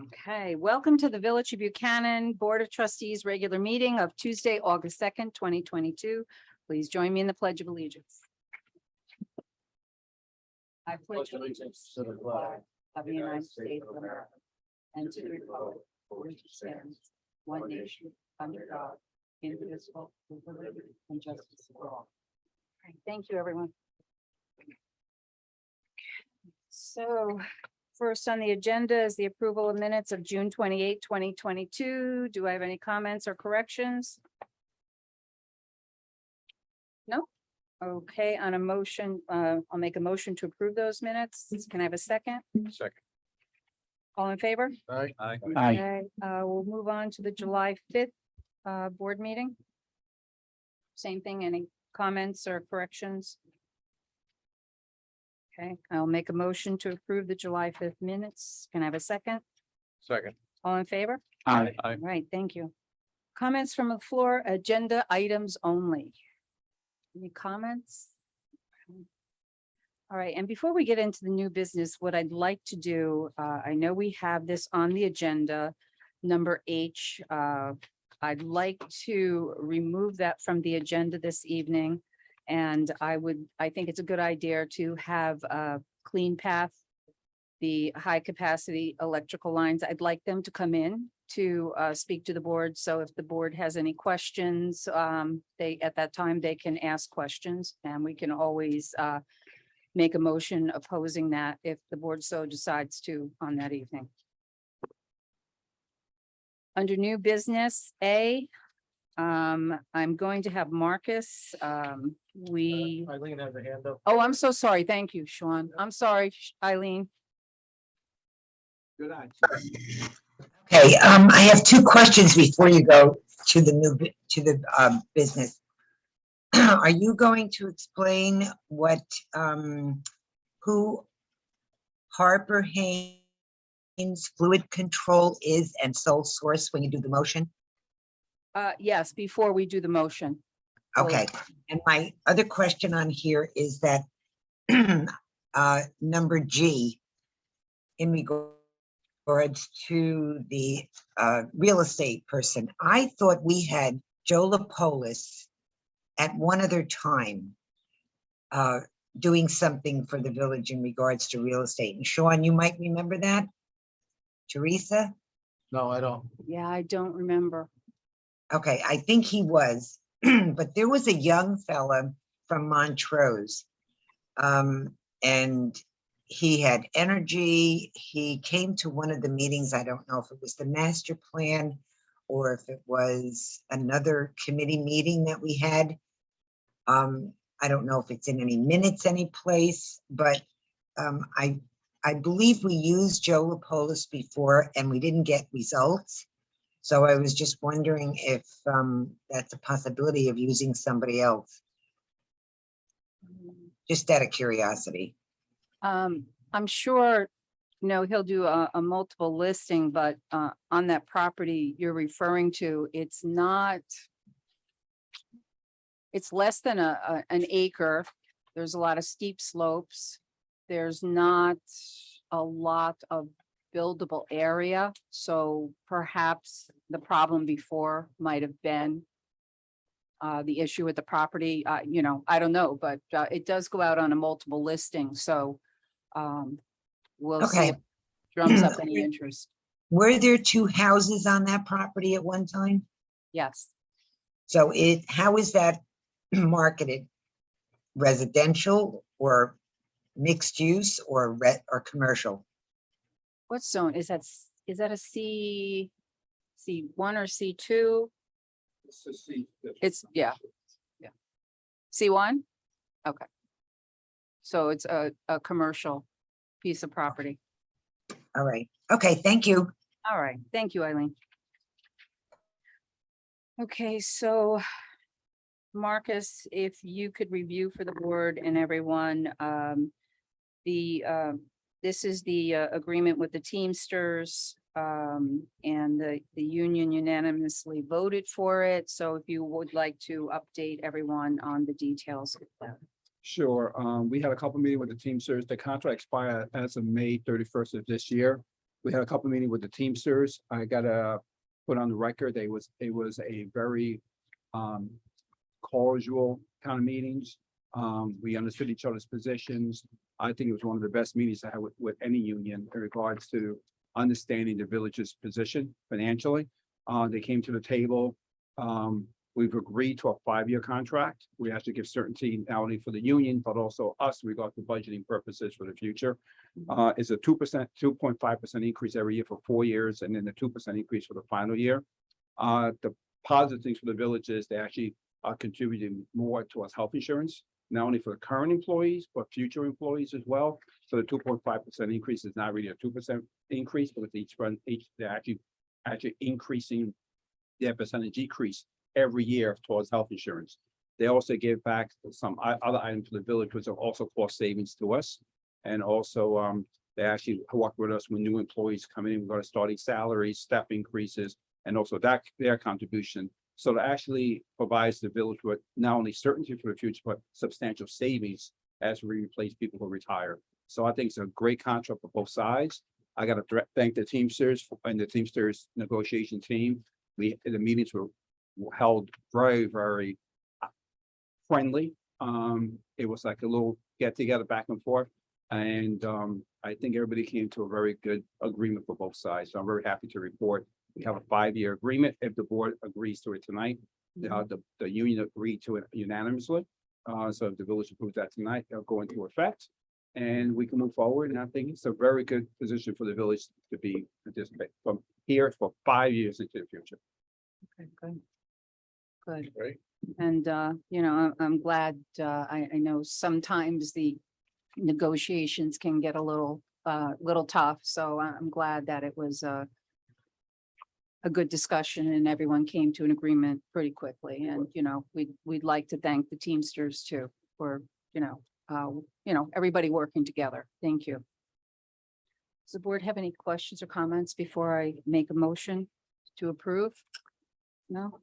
Okay, welcome to the Village of Buchanan Board of Trustees regular meeting of Tuesday, August 2nd, 2022. Please join me in the Pledge of Allegiance. I pledge allegiance to the flag of the United States of America and to the republic for which it stands, one nation, under God, indivisible, with liberty and justice for all. All right, thank you, everyone. So first on the agenda is the approval of minutes of June 28, 2022. Do I have any comments or corrections? No? Okay, on a motion, I'll make a motion to approve those minutes. Can I have a second? Second. All in favor? Aye. Aye. Okay, we'll move on to the July 5th board meeting. Same thing, any comments or corrections? Okay, I'll make a motion to approve the July 5th minutes. Can I have a second? Second. All in favor? Aye. All right, thank you. Comments from the floor, agenda items only. Any comments? All right, and before we get into the new business, what I'd like to do, I know we have this on the agenda, number H. I'd like to remove that from the agenda this evening. And I think it's a good idea to have a clean path, the high capacity electrical lines. I'd like them to come in to speak to the board. So if the board has any questions, at that time, they can ask questions and we can always make a motion opposing that if the board so decides to on that evening. Under new business A, I'm going to have Marcus, Eileen has a hand up. oh, I'm so sorry. Thank you, Sean. I'm sorry, Eileen. Good eye. Okay, I have two questions before you go to the business. Are you going to explain what, who Harper Haynes fluid control is and sole source when you do the motion? Yes, before we do the motion. Okay, and my other question on here is that number G, in regards to the real estate person, I thought we had Joe Lapolis at one other time doing something for the village in regards to real estate. And Sean, you might remember that? Teresa? No, I don't. Yeah, I don't remember. Okay, I think he was, but there was a young fella from Montrose. And he had energy. He came to one of the meetings. I don't know if it was the master plan or if it was another committee meeting that we had. I don't know if it's in any minutes, any place, but I believe we used Joe Lapolis before and we didn't get results. So I was just wondering if that's a possibility of using somebody else. Just out of curiosity. I'm sure, he'll do a multiple listing, but on that property you're referring to, it's less than an acre. There's a lot of steep slopes. There's not a lot of buildable area. So perhaps the problem before might have been the issue with the property. I don't know, but it does go out on a multiple listing. So we'll see Okay. if it drums up any interest. Were there two houses on that property at one time? Yes. So how is that marketed? Residential or mixed use or commercial? What zone is that? Is that a C1 or C2? It's C1. Okay. So it's a commercial piece of property. All right. Okay. Thank you. All right. Thank you, Eileen. Okay, so Marcus, if you could review for the board and everyone, this is the agreement with the Teamsters, and the union unanimously voted for it. So if you would like to update everyone on the details of that. Sure. We had a couple meetings with the Teamsters. The contract expired as of May 31st of this year. We had a couple meetings with the Teamsters. I gotta put on the record, it was a very cordial kind of meetings. We understood each other's positions. I think it was one of the best meetings I had with any union in regards to understanding the village's position financially. They came to the table. We've agreed to a 5-year contract. We have to give certainty not only for the union, but also us regard to budgeting purposes for the future. It's a 2%, 2.5% increase every year for 4 years, and then the 2% increase for the final year. The positive things for the village is they actually are contributing more towards health insurance, not only for the current employees, but future employees as well. So the 2.5% increase is not really a 2% increase, but with they're actually increasing their percentage decrease every year towards health insurance. They also give back some other items to the village, which are also cost savings to us. And also, they actually work with us when new employees come in. We've got starting salaries, step increases, and also their contribution. So it actually provides the village with not only certainty for the future, but substantial savings as we replace people who retire. So I think it's a great contract for both sides. I got to thank the Teamsters and the Teamsters negotiation team. The meetings were held very, very friendly. It was like a little get together back and forth. And I think everybody came to a very good agreement for both sides. So I'm very happy to report we have a 5-year agreement. If the board agrees to it tonight, the union agreed to it unanimously. So if the village approves that tonight, they'll go into effect and we can move forward. And I think it's a very good position for the village to be participate from here for 5 years into the future. Okay, good. Good. Right. And, you know, I'm glad, I know sometimes the negotiations can get a little tough. So I'm glad that it was a good discussion and everyone came to an agreement pretty quickly. And, you know, we'd like to thank the Teamsters too for, you know, everybody working together. Thank you. Does the board have any questions or comments before I make a motion to approve? No?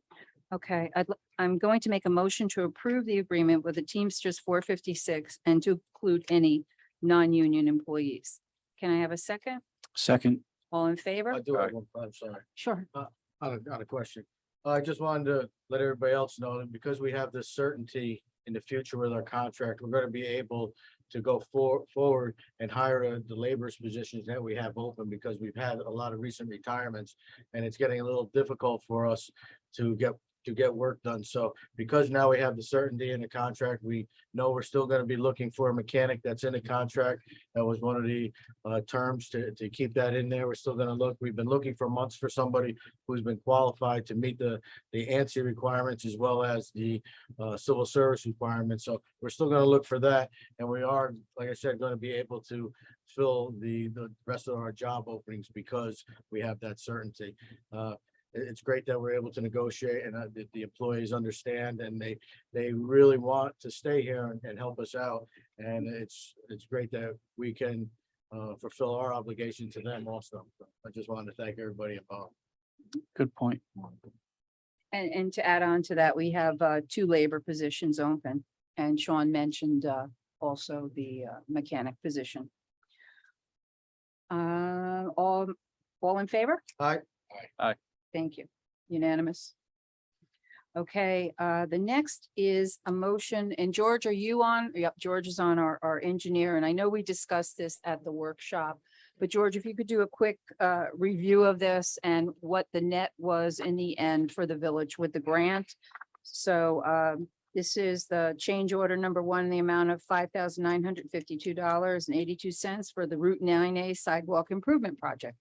Okay, I'm going to make a motion to approve the agreement with the Teamsters 456 and to include any non-union employees. Can I have a second? Second. All in favor? I do have one, I'm sorry, Sure. on a question. I just wanted to let everybody else know that because we have this certainty in the future with our contract, we're gonna be able to go forward and hire the laborers positions that we have open because we've had a lot of recent retirements and it's getting a little difficult for us to get work done. So because now we have the certainty in the contract, we know we're still going to be looking for a mechanic that's in the contract. That was one of the terms to keep that in there. We're still going to look. We've been looking for months for somebody who's been qualified to meet the ANSI requirements as well as the civil service requirements. So we're still going to look for that. And we are, like I said, going to be able to fill the rest of our job openings because we have that certainty. It's great that we're able to negotiate and the employees understand and they really want to stay here and help us out. And it's great that we can fulfill our obligation to them also. I just wanted to thank everybody involved. Good point. And to add on to that, we have 2 labor positions open and Sean mentioned also the mechanic position. All in favor? Aye. Thank you. Unanimous. Okay, the next is a motion, and George, are you on? Yep, George is on, our engineer, and I know we discussed this at the workshop. But George, if you could do a quick review of this and what the net was in the end for the village with the grant. So this is the change order number 1 in the amount of $5,952.82 for the Route 9A sidewalk improvement project.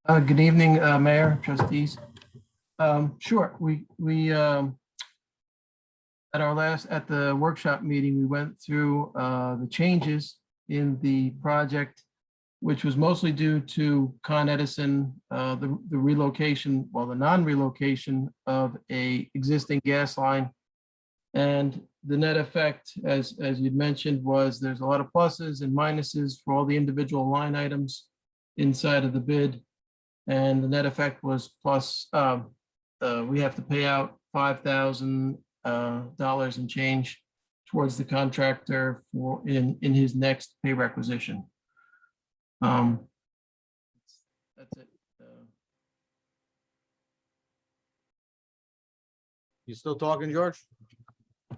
Good evening, Mayor, trustees. Sure, we at the workshop meeting, we went through the changes in the project, which was mostly due to Con Edison, the relocation, well, the non-relocation of a existing gas line. And the net effect, as you'd mentioned, was there's a lot of pluses and minuses for all the individual line items inside of the bid. And the net effect was plus, we have to pay out $5,000 and change towards the contractor for in his next pay requisition. You still talking, George?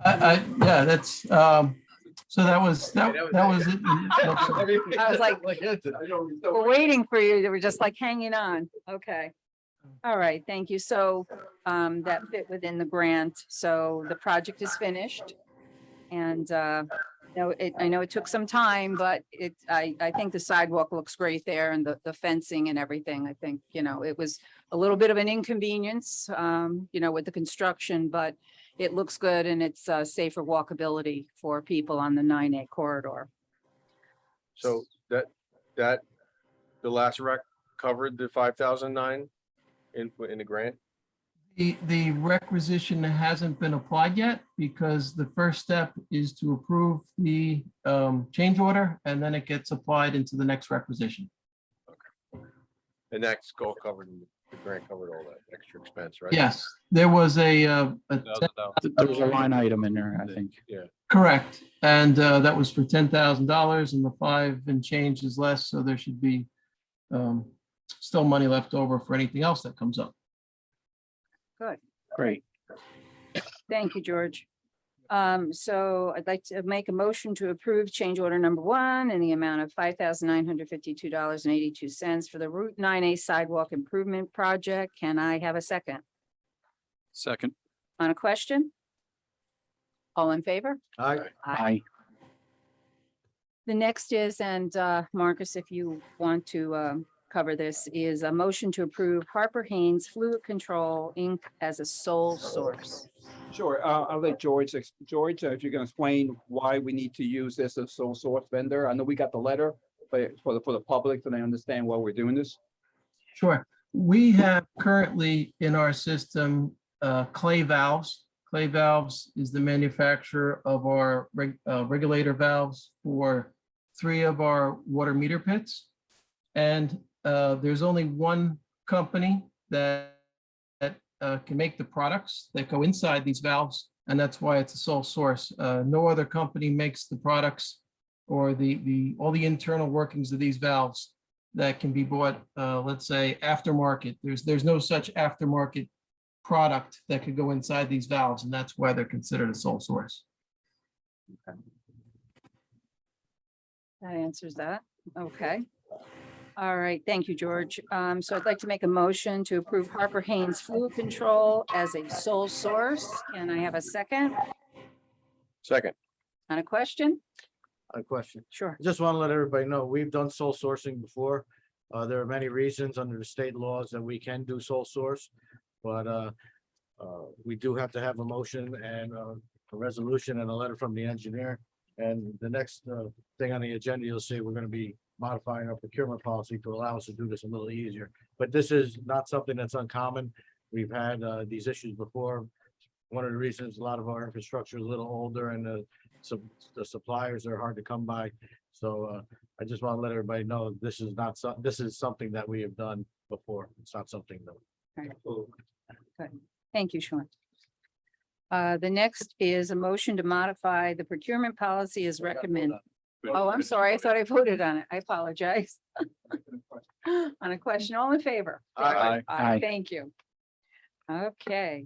Yeah, that's, so that was it. I was like, we're waiting for you. They were just like hanging on. Okay. All right, thank you. So that fit within the grant. So the project is finished. And I know it took some time, but I think the sidewalk looks great there and the fencing and everything. I think, it was a little bit of an inconvenience, with the construction, but it looks good and it's safer walkability for people on the 9A corridor. So the last rec covered the 5,009 in the grant? The requisition hasn't been applied yet because the first step is to approve the change order and then it gets applied into the next requisition. And that's all covered, the grant covered all that extra expense, right? Yes, there was There was a line item in there, I think. correct. And that was for $10,000 and the 5 and change is less. So there should be still money left over for anything else that comes up. Good. Great. Thank you, George. So I'd like to make a motion to approve change order number 1 in the amount of $5,952.82 for the Route 9A sidewalk improvement project. Can I have a second? Second. On a question? All in favor? Aye. The next is, and Marcus, if you want to cover this, is a motion to approve Harper Haynes Fluid Control Inc. as a sole source. Sure, I'll let George, if you're gonna explain why we need to use this as sole source vendor. I know we got the letter, but for the public, so they understand why we're doing this. Sure. We have currently in our system clay valves. Clay valves is the manufacturer of our regulator valves for 3 of our water meter pits. And there's only one company that can make the products that go inside these valves, and that's why it's a sole source. No other company makes the products or all the internal workings of these valves that can be bought, let's say, aftermarket. There's no such aftermarket product that could go inside these valves, and that's why they're considered a sole source. That answers that. Okay. All right, thank you, George. So I'd like to make a motion to approve Harper Haynes Fluid Control as a sole source. Can I have a second? Second. On a question? A question. Sure. I just want to let everybody know, we've done sole sourcing before. There are many reasons under the state laws that we can do sole source, but we do have to have a motion and a resolution and a letter from the engineer. And the next thing on the agenda, you'll see we're going to be modifying our procurement policy to allow us to do this a little easier. But this is not something that's uncommon. We've had these issues before. One of the reasons a lot of our infrastructure is a little older and the suppliers are hard to come by. So I just want to let everybody know this is not this is something that we have done before. It's not something that. Good. Thank you, Sean. The next is a motion to modify the procurement policy as recommended. Oh, I'm sorry. I thought I voted on it. I apologize. On a question, all in favor? Aye. Aye. Thank you. Okay.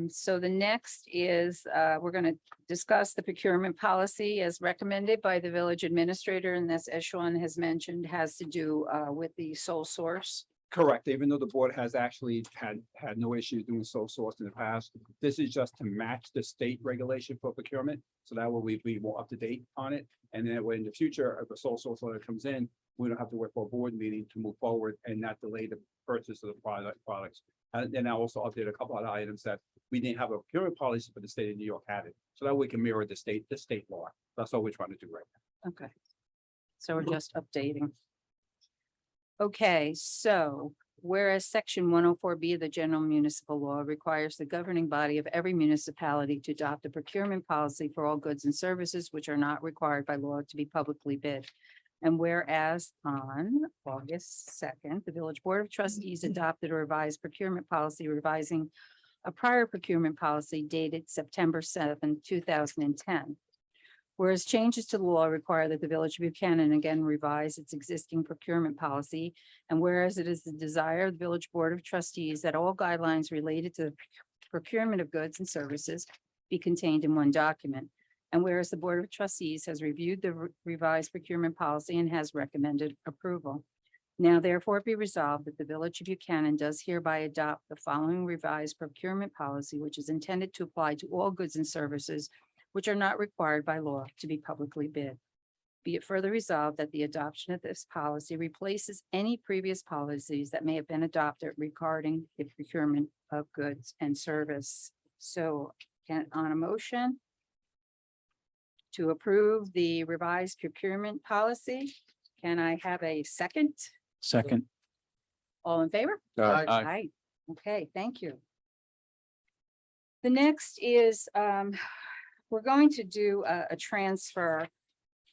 So the next is, we're going to discuss the procurement policy as recommended by the village administrator, and this, as Sean has mentioned, has to do with the sole source. Correct, even though the board has actually had no issues doing sole source in the past, this is just to match the state regulation for procurement. So that way we be more up to date on it. And then when in the future, if a sole source order comes in, we don't have to wait for a board meeting to move forward and not delay the purchase of the products. And then I also updated a couple other items that we didn't have a procurement policy, but the state of New York had it. So that we can mirror the state law. That's all we're trying to do right now. Okay. So we're just updating. Okay, so whereas section 104B of the general municipal law requires the governing body of every municipality to adopt a procurement policy for all goods and services which are not required by law to be publicly bid. And whereas on August 2nd, the village board of trustees adopted a revised procurement policy revising a prior procurement policy dated September 7th, 2010. Whereas changes to the law require that the village of Buchanan again revise its existing procurement policy. And whereas it is the desire of the village board of trustees that all guidelines related to the procurement of goods and services be contained in one document. And whereas the Board of Trustees has reviewed the revised procurement policy and has recommended approval. Now therefore be resolved that the Village of Buchanan does hereby adopt the following revised procurement policy, which is intended to apply to all goods and services which are not required by law to be publicly bid. Be it further resolved that the adoption of this policy replaces any previous policies that may have been adopted regarding the procurement of goods and service. So on a motion to approve the revised procurement policy, can I have a second? Second. All in favor? Aye. Aye. Okay, thank you. The next is, we're going to do a transfer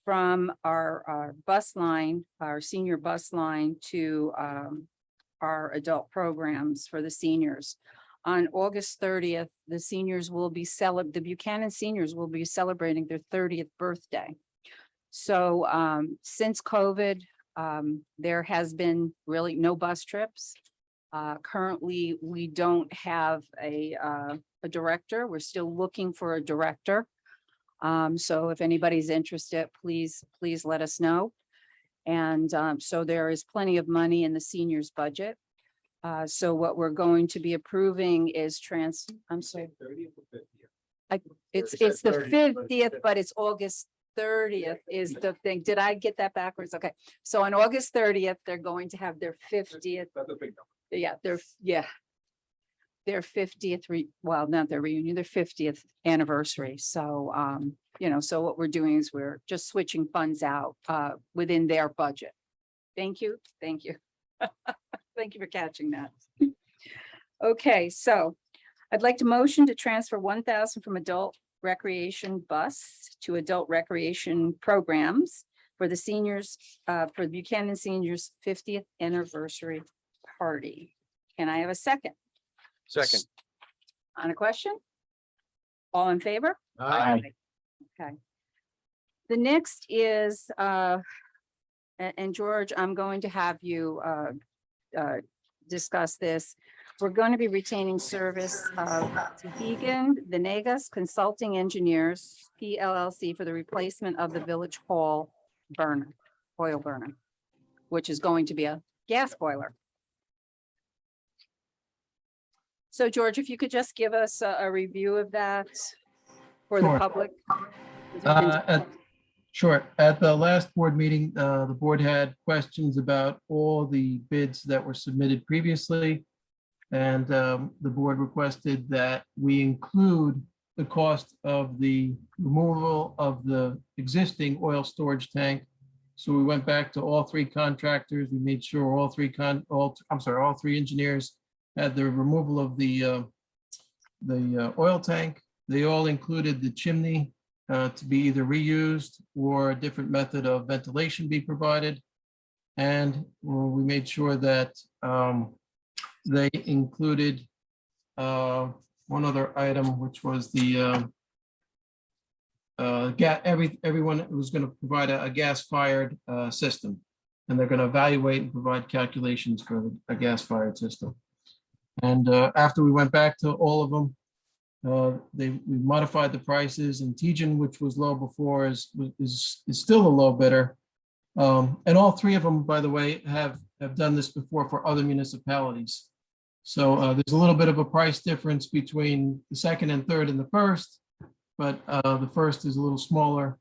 from our bus line, our senior bus line to our adult programs for the seniors. On August 30th, the seniors will be the Buchanan seniors will be celebrating their 30th birthday. So since COVID, there has been really no bus trips. Currently, we don't have a director. We're still looking for a director. So if anybody's interested, please let us know. And so there is plenty of money in the seniors budget. So what we're going to be approving is I'm sorry, it's the 50th, but it's August 30th is the thing. Did I get that backwards? Okay. So on August 30th, they're going to have their 50th. Yeah, their 50th, well, not their reunion, their 50th anniversary. So, so what we're doing is we're just switching funds out within their budget. Thank you. Thank you. Thank you for catching that. Okay, so I'd like to motion to transfer 1,000 from adult recreation bus to adult recreation programs for the seniors, for the Buchanan seniors 50th anniversary party. Can I have a second? Second. On a question? All in favor? Aye. Okay. The next is, and George, I'm going to have you discuss this. We're going to be retaining service of Venegas Consulting Engineers, PLLC, for the replacement of the Village Hall burner, oil burner, which is going to be a gas boiler. So George, if you could just give us a review of that for the Sure. public. Sure. At the last board meeting, the board had questions about all the bids that were submitted previously. And the board requested that we include the cost of the removal of the existing oil storage tank. So we went back to all three contractors. We made sure all three engineers had the removal of the oil tank. They all included the chimney to be either reused or a different method of ventilation be provided. And we made sure that they included one other item, which was the everyone was going to provide a gas-fired system, and they're going to evaluate and provide calculations for a gas-fired system. And after we went back to all of them, we modified the prices, and Tejan, which was low before, is still a low bidder. And all three of them, by the way, have done this before for other municipalities. So there's a little bit of a price difference between the second and third and the first, but the first is a little smaller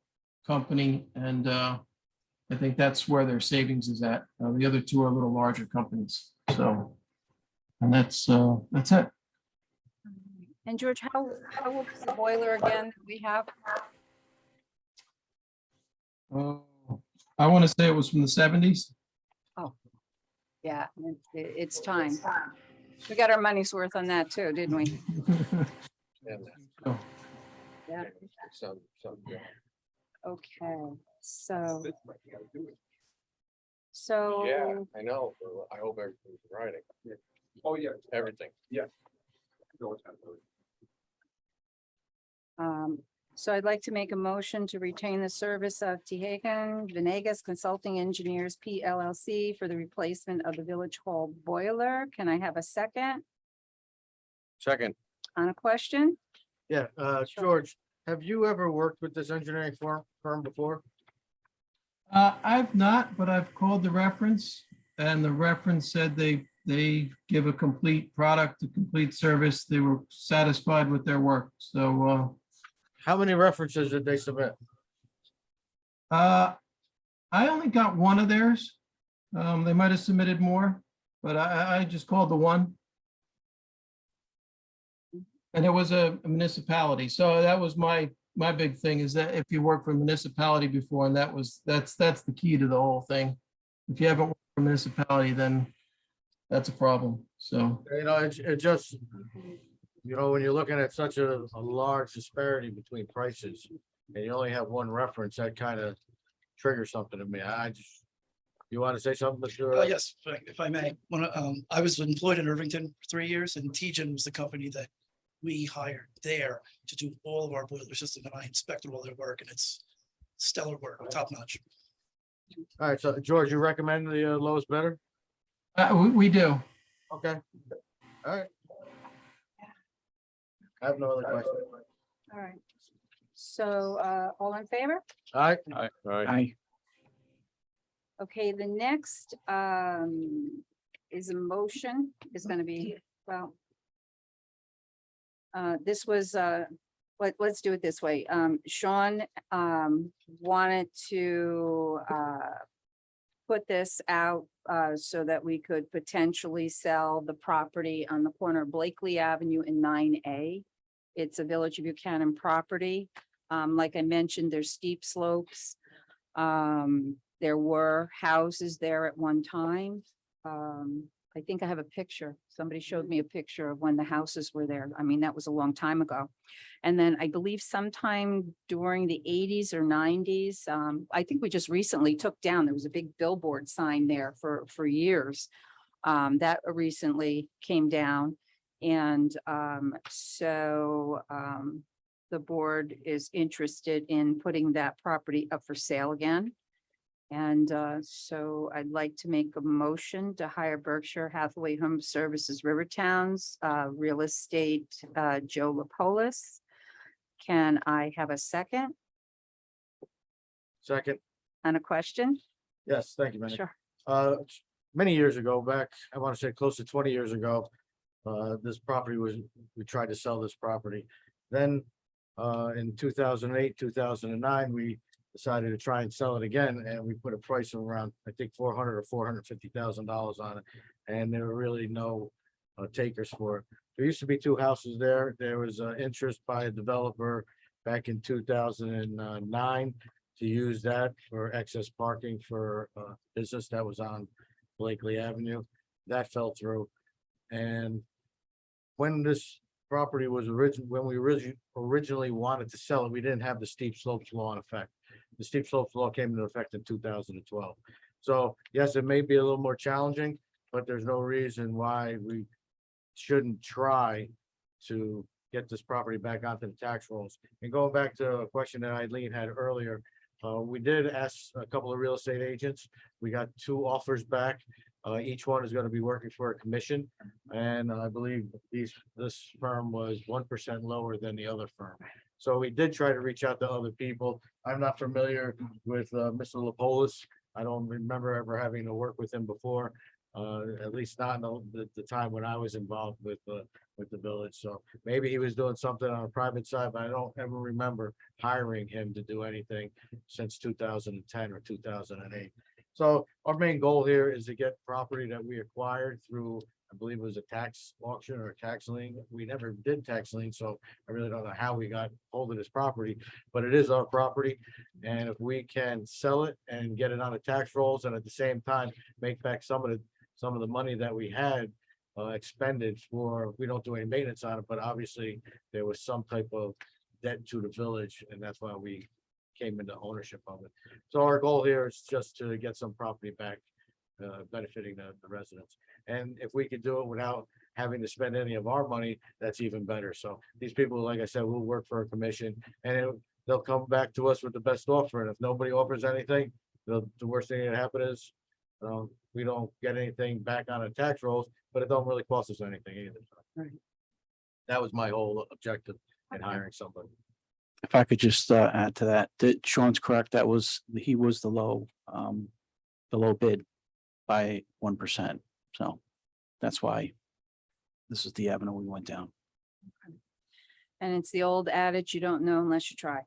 company, and I think that's where their savings is at. The other two are a little larger companies. So, and that's it. And George, how old is the boiler again that we have? I want to say it was from the 70s. Yeah, it's time. We got our money's worth on that too, didn't we? Oh, Yeah. Yeah. Okay, so Yeah, I know. I hope everything's writing. Oh, yeah. Everything. So I'd like to make a motion to retain the service of Venegas Consulting Engineers, PLLC, for the replacement of the Village Hall boiler. Can I have a second? Second. On a question? Yeah, George, have you ever worked with this engineering firm before? I've not, but I've called the reference and the reference said they give a complete product, a complete service. They were satisfied with their work. So, How many references did they submit? I only got one of theirs. They might have submitted more, but I just called the one. And it was a municipality. So that was my big thing is that if you work for a municipality before, and that's the key to the whole thing. If you haven't worked for a municipality, then that's a problem. So, You know, it just, you know, when you're looking at such a large disparity between prices and you only have one reference, that kind of triggers something to me. I just, you want to say something, Mr.? Yes, if I may, I was employed in Irvington for 3 years and TGen was the company that we hired there to do all of our boiler system and I inspected all their work and it's stellar work, top notch. All right, so George, you recommend the lowest bidder? we do. Okay. All right. I have no other questions. All right. So, all in favor? All right, All right. Aye. Okay, the next, is a motion, is gonna be, well. This was, let's do it this way. Sean, wanted to, put this out, so that we could potentially sell the property on the corner of Blakely Avenue and 9A. It's a Village of Buchanan property. Like I mentioned, there's steep slopes. There were houses there at one time. I think I have a picture. Somebody showed me a picture of when the houses were there. I mean, that was a long time ago. And then I believe sometime during the 80s or 90s, I think we just recently took down, there was a big billboard sign there for years. That recently came down. And so the board is interested in putting that property up for sale again. And so I'd like to make a motion to hire Berkshire Hathaway Home Services Rivertown's real estate, Joe Lapolis. Can I have a second second. on a question? Yes, thank you, Manny. Sure. Many years ago, back, I want to say close to 20 years ago, this property was, we tried to sell this property. Then, in 2008, 2009, we decided to try and sell it again, and we put a price of around, I think, $400,000 or $450,000 on it, and there were really no takers for it. There used to be two houses there. There was interest by a developer back in 2009 to use that for excess parking for business that was on Blakely Avenue. That fell through, and when this property was when we originally wanted to sell it, we didn't have the steep slopes law in effect. The steep slopes law came into effect in 2012. So yes, it may be a little more challenging, but there's no reason why we shouldn't try to get this property back onto the tax rolls. And going back to a question that Eileen had earlier, we did ask a couple of real estate agents. We got 2 offers back. Each one is going to be working for a commission. And I believe this firm was 1% lower than the other firm. So we did try to reach out to other people. I'm not familiar with Mr. Lapolis. I don't remember ever having to work with him before, at least not in the time when I was involved with the village. So maybe he was doing something on a private side, but I don't ever remember hiring him to do anything since 2010 or 2008. So our main goal here is to get property that we acquired through, I believe it was a tax auction or a tax lien. We never did tax lien, so I really don't know how we got hold of this property, but it is our property. And if we can sell it and get it on the tax rolls and at the same time make back some of the money that we had expended for, we don't do any maintenance on it, but obviously there was some type of debt to the village, and that's why we came into ownership of it. So our goal here is just to get some property back, benefiting the residents. And if we could do it without having to spend any of our money, that's even better. So these people, like I said, will work for a commission, and they'll come back to us with the best offer. And if nobody offers anything, the worst thing that happen is we don't get anything back on the tax rolls, but it don't really cost us anything either. Right. That was my whole objective in hiring somebody. If I could just add to that, that Sean's correct, he was the low bid by 1%. So that's why this is the avenue we went down. And it's the old adage, you don't know unless you try.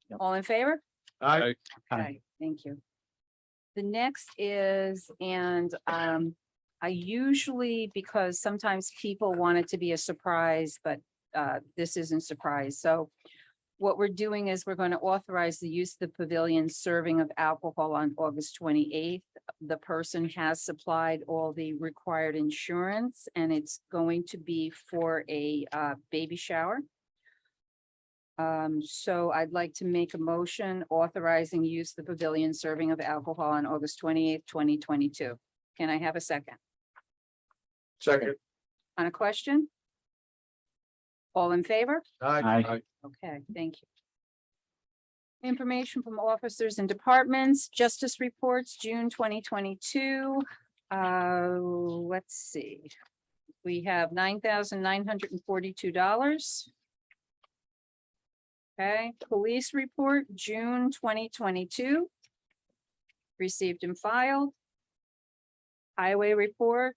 Yep. All in favor? I, Aye. Okay, thank you. The next is, and I usually, because sometimes people want it to be a surprise, but this isn't surprise. So what we're doing is we're going to authorize the use of the pavilion serving of alcohol on August 28th. The person has supplied all the required insurance, and it's going to be for a baby shower. So I'd like to make a motion authorizing use of the pavilion serving of alcohol on August 28th, 2022. Can I have a second? second, On a question? All in favor? I, Okay, thank you. Information from officers and departments, justice reports, June 2022. Let's see. We have $9,942. Okay, police report, June 2022. Received and filed. Highway report,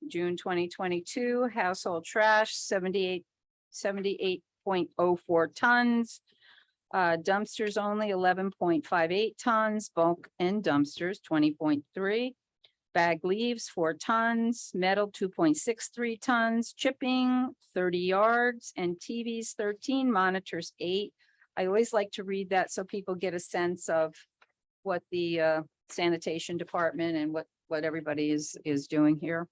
June 2022, household trash, 78.04 tons. Dumpsters only 11.58 tons, bulk and dumpsters 20.3. Bag leaves 4 tons, metal 2.63 tons, chipping 30 yards, and TVs 13, monitors 8. I always like to read that so people get a sense of what the sanitation department and what everybody is doing here.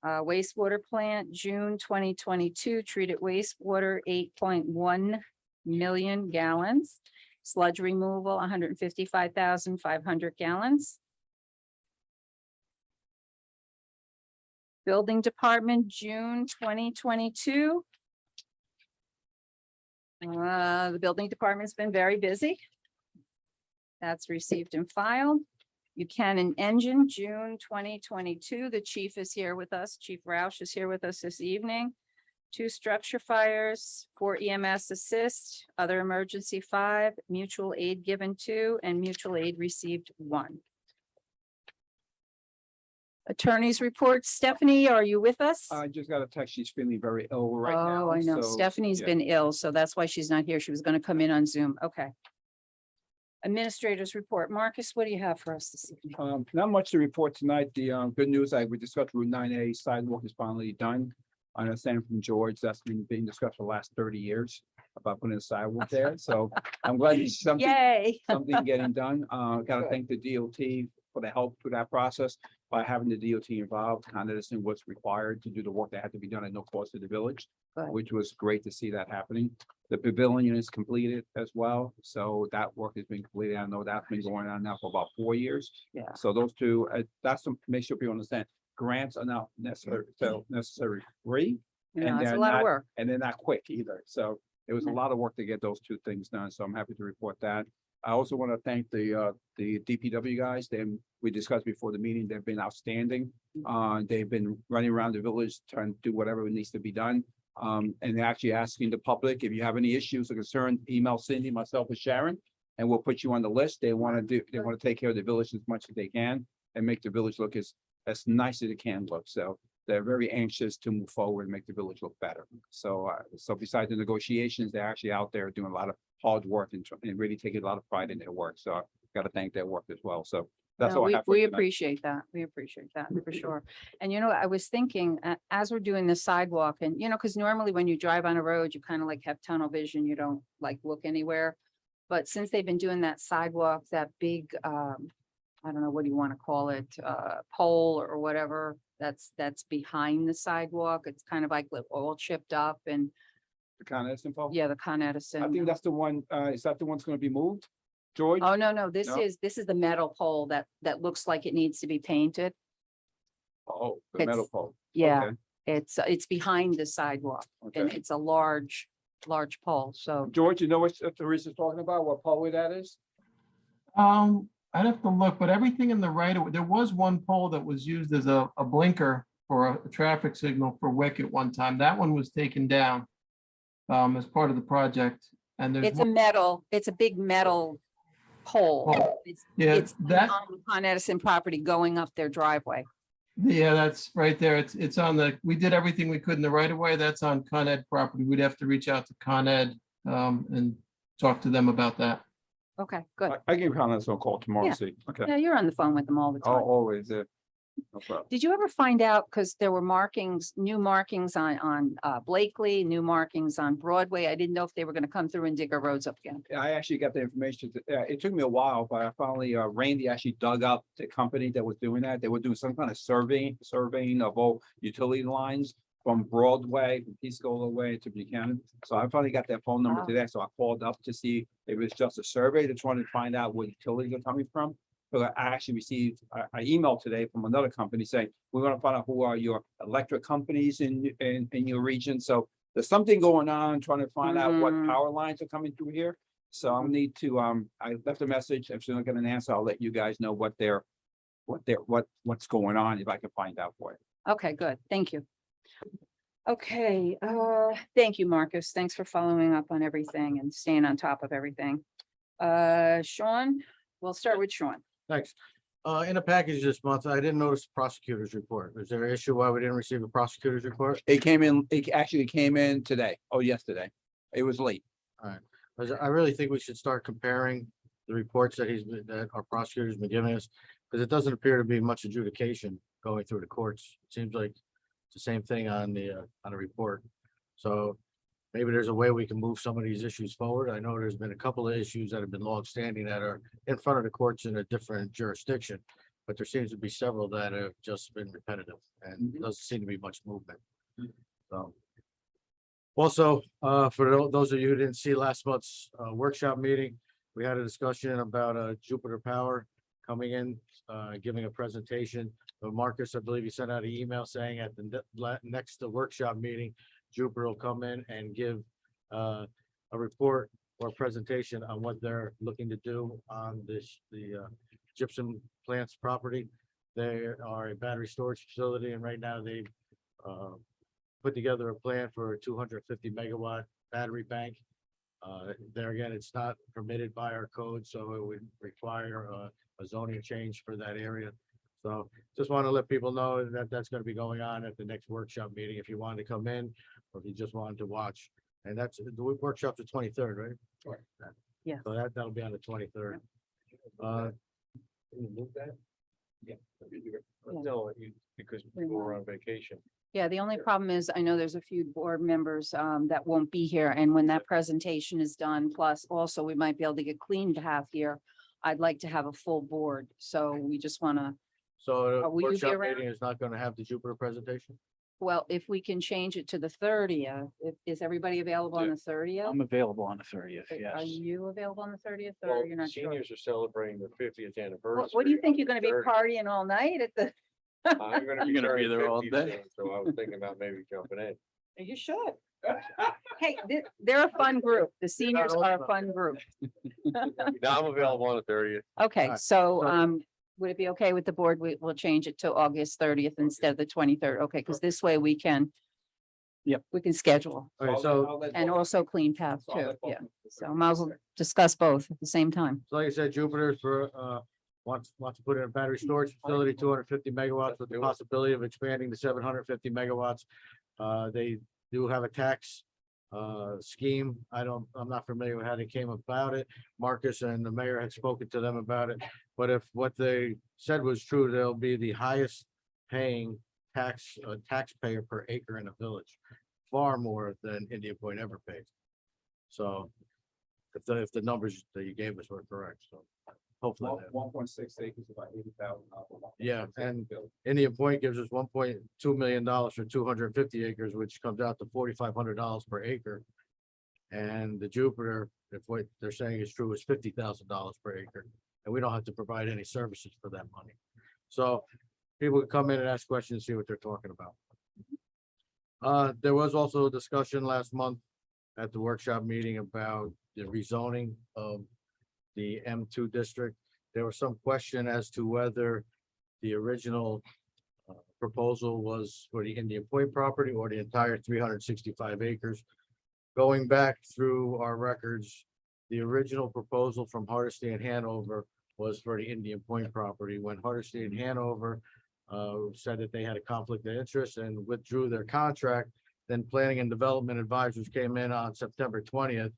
Wastewater plant, June 2022, treated wastewater 8.1 million gallons. Sludge removal 155,500 gallons. Building department, June 2022. The building department's been very busy. That's received and filed. Buchanan engine, June 2022. The chief is here with us. Chief Roush is here with us this evening. 2 structure fires, 4 EMS assist, other emergency 5, mutual aid given 2, and mutual aid received 1. Attorney's report. Stephanie, are you with us? I just got a text. She's feeling very ill right now. Oh, I know. so, Stephanie's yeah. been ill, so that's why she's not here. She was going to come in on Zoom. Okay. Administrators report. Marcus, what do you have for us this evening? Not much to report tonight. The good news, we discussed Route 9A sidewalk is finally done. I understand from George, that's been being discussed for the last 30 years about putting a sidewalk there. So I'm glad there's something Yay. getting done. Gotta thank the DOT for the help through that process by having the DOT involved, kind of understand what's required to do the work that had to be done at no cost to the village, Good. which was great to see that happening. The pavilion is completed as well, so that work has been completed. I know that's been going on now for about 4 years. Yeah. So those two, that's to make sure people understand, grants are not necessarily free. No, and it's a they're lot of not- work. And they're not quick either. So it was a No. lot of work to get those 2 things done. So I'm happy to report that. I also want to thank the DPW guys. We discussed before the meeting, they've been outstanding. They've been running around the village trying to do whatever needs to be done. And they're actually asking the public, if you have any issues or concerns, email Cindy, myself, or Sharon, and we'll put you on the list. They want to take care of the village as much as they can and make the village look as nice as it can look. So they're very anxious to move forward and make the village look better. So, besides the negotiations, they're actually out there doing a lot of hard work and really taking a lot of pride in their work. So I got to thank their work as well. So that's No, all I have. for we tonight. appreciate that. We appreciate that for sure. And I was thinking, as we're doing the sidewalk and, because normally when you drive on a road, you kind of like have tunnel vision. You don't like look anywhere. But since they've been doing that sidewalk, that big, I don't know, what do you want to call it, pole or whatever, that's behind the sidewalk. It's kind of like all chipped up and The Con Edison poll? yeah, the Con Edison. I think that's the one, is that the one's going to be moved? George? Oh, no, this No? is the metal pole that looks like it needs to be painted. Oh, the It's- metal pole. Yeah, Okay. it's behind the sidewalk and Okay. it's a large pole. So George, you know what Teresa's talking about? What pole that is? I'd have to look, but everything in the right of way, there was one pole that was used as a blinker for a traffic signal for Wick at one time. That one was taken down as part of the project. And there's It's a big metal pole. Pole. It's, Yeah, it's that- on the Con Edison property going up their driveway. Yeah, that's right there. It's on we did everything we could in the right of way. That's on Con Ed property. We'd have to reach out to Con Ed and talk to them about that. Okay, good. I give comments on call tomorrow, Yeah. see, okay, Yeah, you're on the phone with them all the time. always, no problem. Did you ever find out, because there were new markings on Blakely, new markings on Broadway? I didn't know if they were gonna come through and dig our roads up again. I actually got the information. It took me a while, but I finally, Randy actually dug up the company that was doing that. They were doing some kind of surveying of all utility lines from Broadway, from East all the way to Buchanan. So I finally got their phone number Wow. today. So I called up to see if it was just a survey. They're trying to find out where utilities are coming from. So I actually received, I emailed today from another company saying, we're gonna find out who are your electric companies in your region. So there's something going on, trying to find out what Mhm. power lines are coming through here. So I'll need to, I left a message. If soon as I get an answer, I'll let you guys know what's going on, if I can find out for you. Okay, good. Thank you. Okay, thank you, Marcus. Thanks for following up on everything and staying on top of everything. Sean, we'll start with Sean. Thanks. In a package this month, I didn't notice the prosecutor's report. Is there an issue why we didn't receive a prosecutor's report? It actually came in today. Oh, yesterday. It was late. Because I really think we should start comparing the reports that that our prosecutor's been giving us, because it doesn't appear to be much adjudication going through the courts. It seems like it's the same thing on the report. So maybe there's a way we can move some of these issues forward. I know there's been a couple of issues that have been longstanding that are in front of the courts in a different jurisdiction, but there seems to be several that have just been repetitive and doesn't seem to be much movement. So. Also, for those of you who didn't see last month's workshop meeting, we had a discussion about Jupiter Power coming in, giving a presentation. Marcus, I believe he sent out an email saying at the next workshop meeting, Jupiter will come in and give a report or presentation on what they're looking to do on the gypsum plants property. They are a battery storage facility, and right now they've put together a plan for a 250 megawatt battery bank. There again, it's not permitted by our code, so it would require a zoning change for that area. So just want to let people know that that's going to be going on at the next workshop meeting if you wanted to come in or if you just wanted to watch. And that's the workshop's the 23rd, right? Right. Yeah. So that'll be on the 23rd. Can you move that? Yeah. No, because people are on vacation. Yeah, the only problem is I know there's a few board members that won't be here, and when that presentation is done, plus also we might be able to get clean to have here. I'd like to have a full board, so we just want to, So the will you be workshop around? meeting is not going to have the Jupiter presentation? well, if we can change it to the 30th, is everybody available on the 30th? I'm available on the 30th, Are yes. you available on the 30th Well, or you're not sure? seniors are celebrating their 50th anniversary. What do you think? You're gonna be 30th. partying all night at the, I'm gonna be You're gonna be turning there all 50 day. soon, so I was thinking about maybe jumping in. you should. Hey, they're a fun group. The seniors are a fun group. No, I'm available on the 30th. Okay, Alright, so, so- would it be okay with the board? We'll change it to August 30th instead of the 23rd. Okay, because this way we can. Yep. We can schedule Okay, so and also clean path too. Yeah. So might as well discuss both at the same time. So like I said, Jupiter wants to put in a battery storage facility, 250 megawatts with the possibility of expanding to 750 megawatts. They do have a tax scheme. I'm not familiar with how they came about it. Marcus and the mayor had spoken to them about it. But if what they said was true, they'll be the highest paying taxpayer per acre in a village, far more than Indian Point ever paid. So if the numbers that you gave us were correct, so hopefully. that- 1.6 acres, about 80,000. Yeah, and Indian Point gives us $1.2 million for 250 acres, which comes out to $4,500 per acre. And the Jupiter, if what they're saying is true, is $50,000 per acre, and we don't have to provide any services for that money. So people can come in and ask questions, see what they're talking about. There was also a discussion last month at the workshop meeting about the rezoning of the M2 district. There was some question as to whether the original proposal was for the Indian Point property or the entire 365 acres. Going back through our records, the original proposal from Hardesty and Hanover was for the Indian Point property. When Hardesty and Hanover said that they had a conflict of interest and withdrew their contract, then Planning and Development Advisors came in on September 20th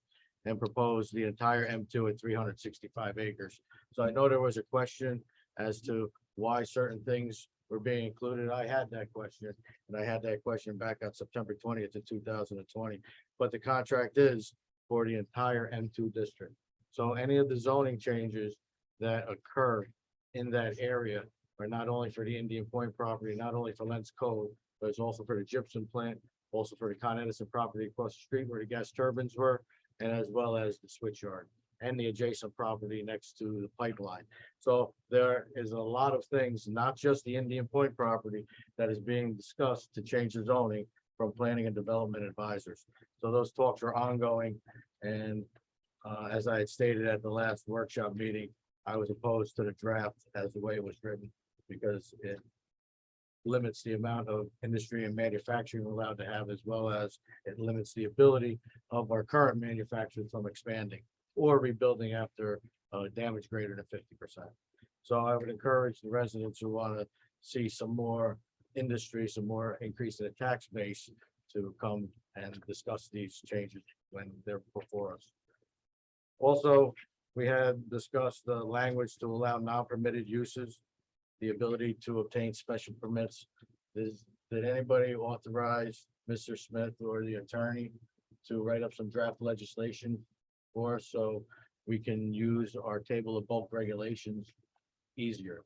and proposed the entire M2 at 365 acres. So I know there was a question as to why certain things were being included. I had that question, and I had that question back on September 20th of 2020. But the contract is for the entire M2 district. So any of the zoning changes that occur in that area are not only for the Indian Point property, not only for Lens Cove, but it's also for the gypsum plant, also for the Con Edison property across the street where the gas turbines were, and as well as the switch yard and the adjacent property next to the pipeline. So there is a lot of things, not just the Indian Point property, that is being discussed to change the zoning from Planning and Development Advisors. So those talks are ongoing, and as I had stated at the last workshop meeting, I was opposed to the draft as the way it was written, because it limits the amount of industry and manufacturing we're allowed to have, as well as it limits the ability of our current manufacturers from expanding or rebuilding after damage greater than 50%. So I would encourage the residents who want to see some more industry, some more increase in the tax base, to come and discuss these changes when they're before us. Also, we had discussed the language to allow non-permitted uses, the ability to obtain special permits. Did anybody authorize Mr. Smith or the attorney to write up some draft legislation for us so we can use our table of bulk regulations easier?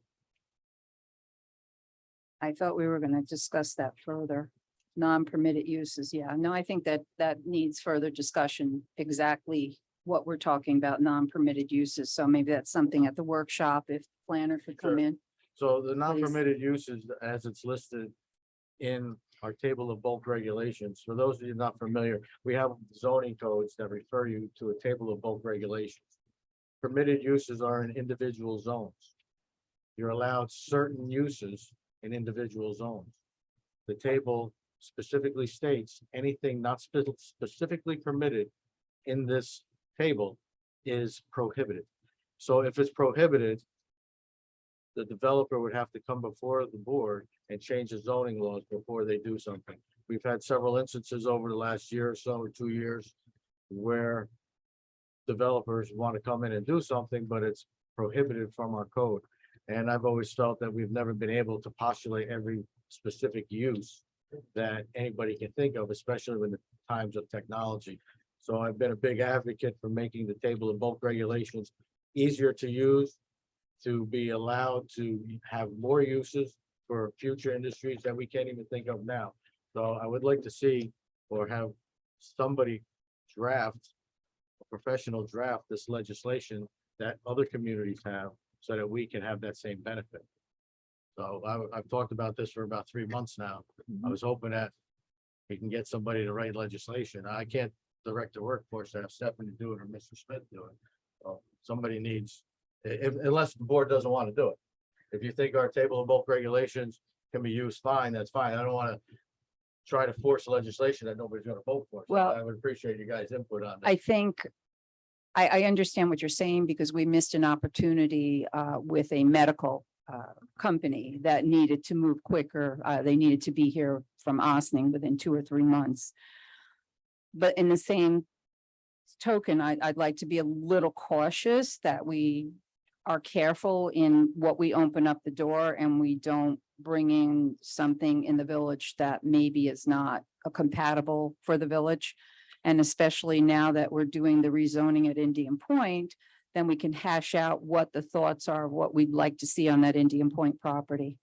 I thought we were gonna discuss that further. Non-permitted uses, yeah, no, I think that needs further discussion, exactly what we're talking about, non-permitted uses. So maybe that's something at the workshop, if the planner could come Sure. in. So the non-permitted uses, as it's listed in our table of bulk regulations, for those of you not familiar, we have zoning codes that refer you to a table of bulk regulations. Permitted uses are in individual zones. You're allowed certain uses in individual zones. The table specifically states anything not specifically permitted in this table is prohibited. So if it's prohibited, the developer would have to come before the board and change the zoning laws before they do something. We've had several instances over the last year or so, or 2 years, where developers want to come in and do something, but it's prohibited from our code. And I've always felt that we've never been able to postulate every specific use that anybody can think of, especially in the times of technology. So I've been a big advocate for making the table of bulk regulations easier to use, to be allowed to have more uses for future industries that we can't even think of now. So I would like to see, or have somebody draft, a professional draft this legislation that other communities have, so that we can have that same benefit. So I've talked about this for about 3 months now. I was hoping that we can get somebody to write legislation. I can't direct the workforce to have Stephanie do it or Mr. Smith do it. So somebody needs, unless the board doesn't want to do it. If you think our table of bulk regulations can be used, fine, that's fine. I don't want to try to force legislation that nobody's going to vote for. So Well, I would appreciate you guys' input on that. I think I understand what you're saying, because we missed an opportunity with a medical company that needed to move quicker. They needed to be here from Ossining within 2 or 3 months. But in the same token, I'd like to be a little cautious that we are careful in what we open up the door, and we don't bring in something in the village that maybe is not compatible for the village. And especially now that we're doing the rezoning at Indian Point, then we can hash out what the thoughts are, what we'd like to see on that Indian Point property.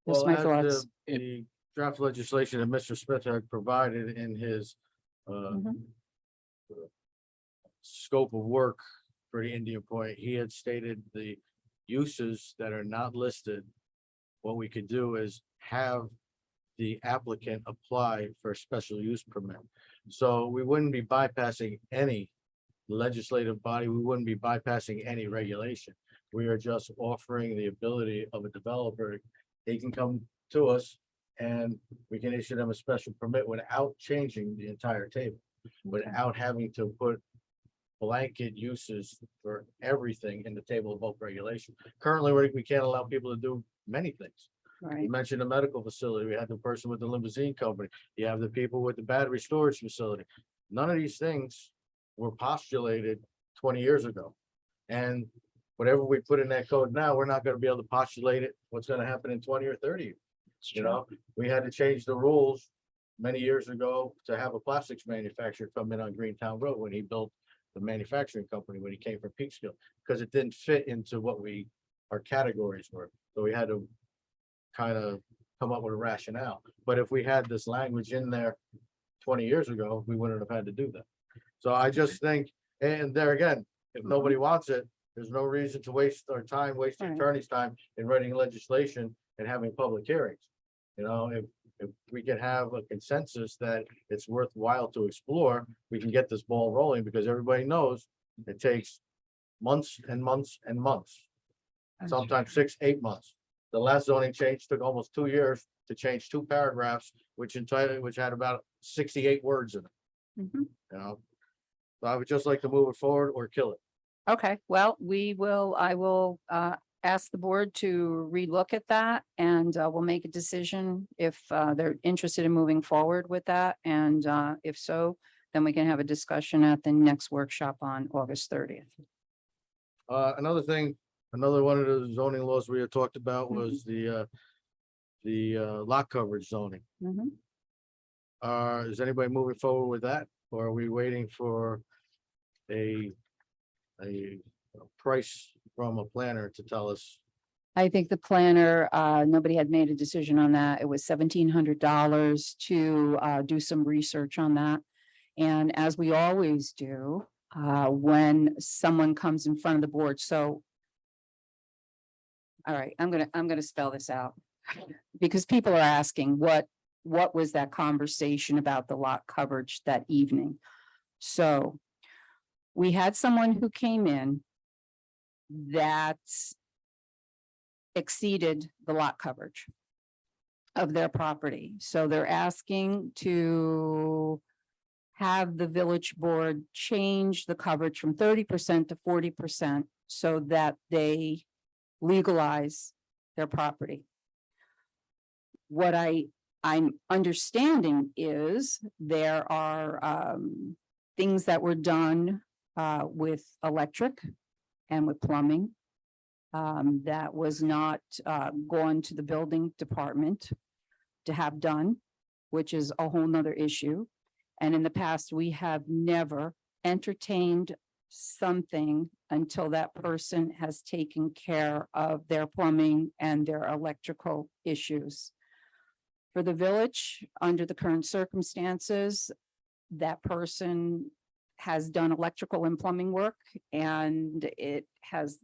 That's Well, my as thoughts. the draft legislation that Mr. Smith had provided in his Mhm. scope of work for the Indian Point, he had stated the uses that are not listed. What we could do is have the applicant apply for a special use permit. So we wouldn't be bypassing any legislative body. We wouldn't be bypassing any regulation. We are just offering the ability of a developer, they can come to us and we can issue them a special permit without changing the entire table, without having to put blanket uses for everything in the table of bulk regulation. Currently, we can't allow people to do many things. Right. You mentioned a medical facility. We had the person with the limousine company. You have the people with the battery storage facility. None of these things were postulated 20 years ago. And whatever we put in that code now, we're not gonna be able to postulate it, what's gonna happen in 20 or 30 years. You know, we had to change the rules many years ago to have a plastics manufacturer come in on Greentown Road when he built the manufacturing company, when he came from Peekskill, because it didn't fit into what our categories were. So we had to kind of come up with a rationale. But if we had this language in there 20 years ago, we wouldn't have had to do that. So I just think, and there again, if nobody wants it, there's no reason to waste our time, waste the Right. attorney's time in writing legislation and having public hearings. You know, if we can have a consensus that it's worthwhile to explore, we can get this ball rolling, because everybody knows it takes months and months and months. Sometimes 6, 8 months. The last zoning change took almost 2 years to change 2 paragraphs, which had about 68 words in it, Mhm. you know? So I would just like to move it forward or kill it. Okay, well, I will ask the board to relook at that, and we'll make a decision if they're interested in moving forward with that. And if so, then we can have a discussion at the next workshop on August 30th. Another thing, another one of the zoning laws we had talked about was the lot coverage zoning. Mhm. Is anybody moving forward with that, or are we waiting for a price from a planner to tell us? I think the planner, nobody had made a decision on that. It was $1,700 to do some research on that. And as we always do, when someone comes in front of the board, so. All right, I'm gonna spell this out, because people are asking what was that conversation about the lot coverage that evening? So we had someone who came in that exceeded the lot coverage of their property. So they're asking to have the village board change the coverage from 30% to 40% so that they legalize their property. What I'm understanding is there are things that were done with electric and with plumbing that was not gone to the building department to have done, which is a whole nother issue. And in the past, we have never entertained something until that person has taken care of their plumbing and their electrical issues. For the village, under the current circumstances, that person has done electrical and plumbing work, and it has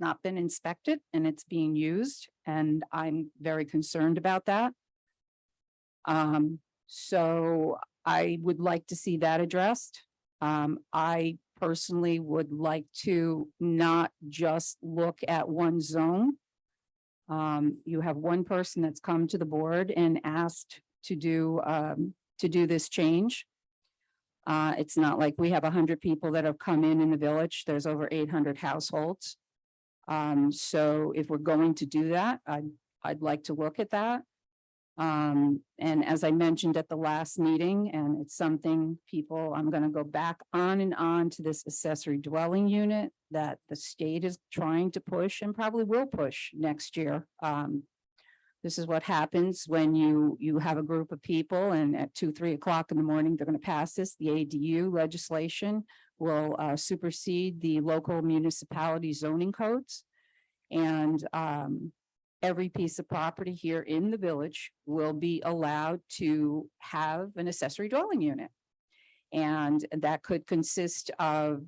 not been inspected and it's being used, and I'm very concerned about that. So I would like to see that addressed. I personally would like to not just look at one zone. You have one person that's come to the board and asked to do this change. It's not like we have 100 people that have come in the village. There's over 800 households. So if we're going to do that, I'd like to look at that. And as I mentioned at the last meeting, and it's something I'm going to go back on and on to this accessory dwelling unit that the state is trying to push and probably will push next year. This is what happens when you have a group of people, and at 2, 3 o'clock in the morning, they're going to pass this. The ADU legislation will supersede the local municipality zoning codes. And every piece of property here in the village will be allowed to have an accessory dwelling unit. And that could consist of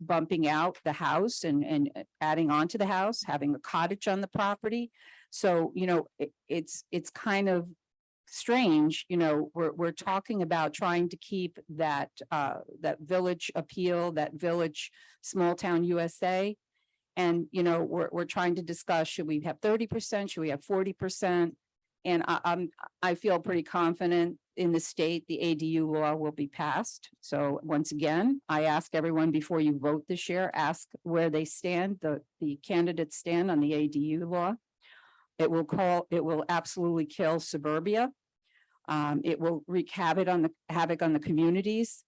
bumping out the house and adding on to the house, having a cottage on the property. So, it's kind of strange, we're talking about trying to keep that village appeal, that village small town USA. And, we're trying to discuss, should we have 30%? Should we have 40%? And I feel pretty confident in the state, the ADU law will be passed. So once again, I ask everyone before you vote this year, ask where they stand, the candidates stand on the ADU law. It will absolutely kill suburbia. It will wreak havoc on the communities.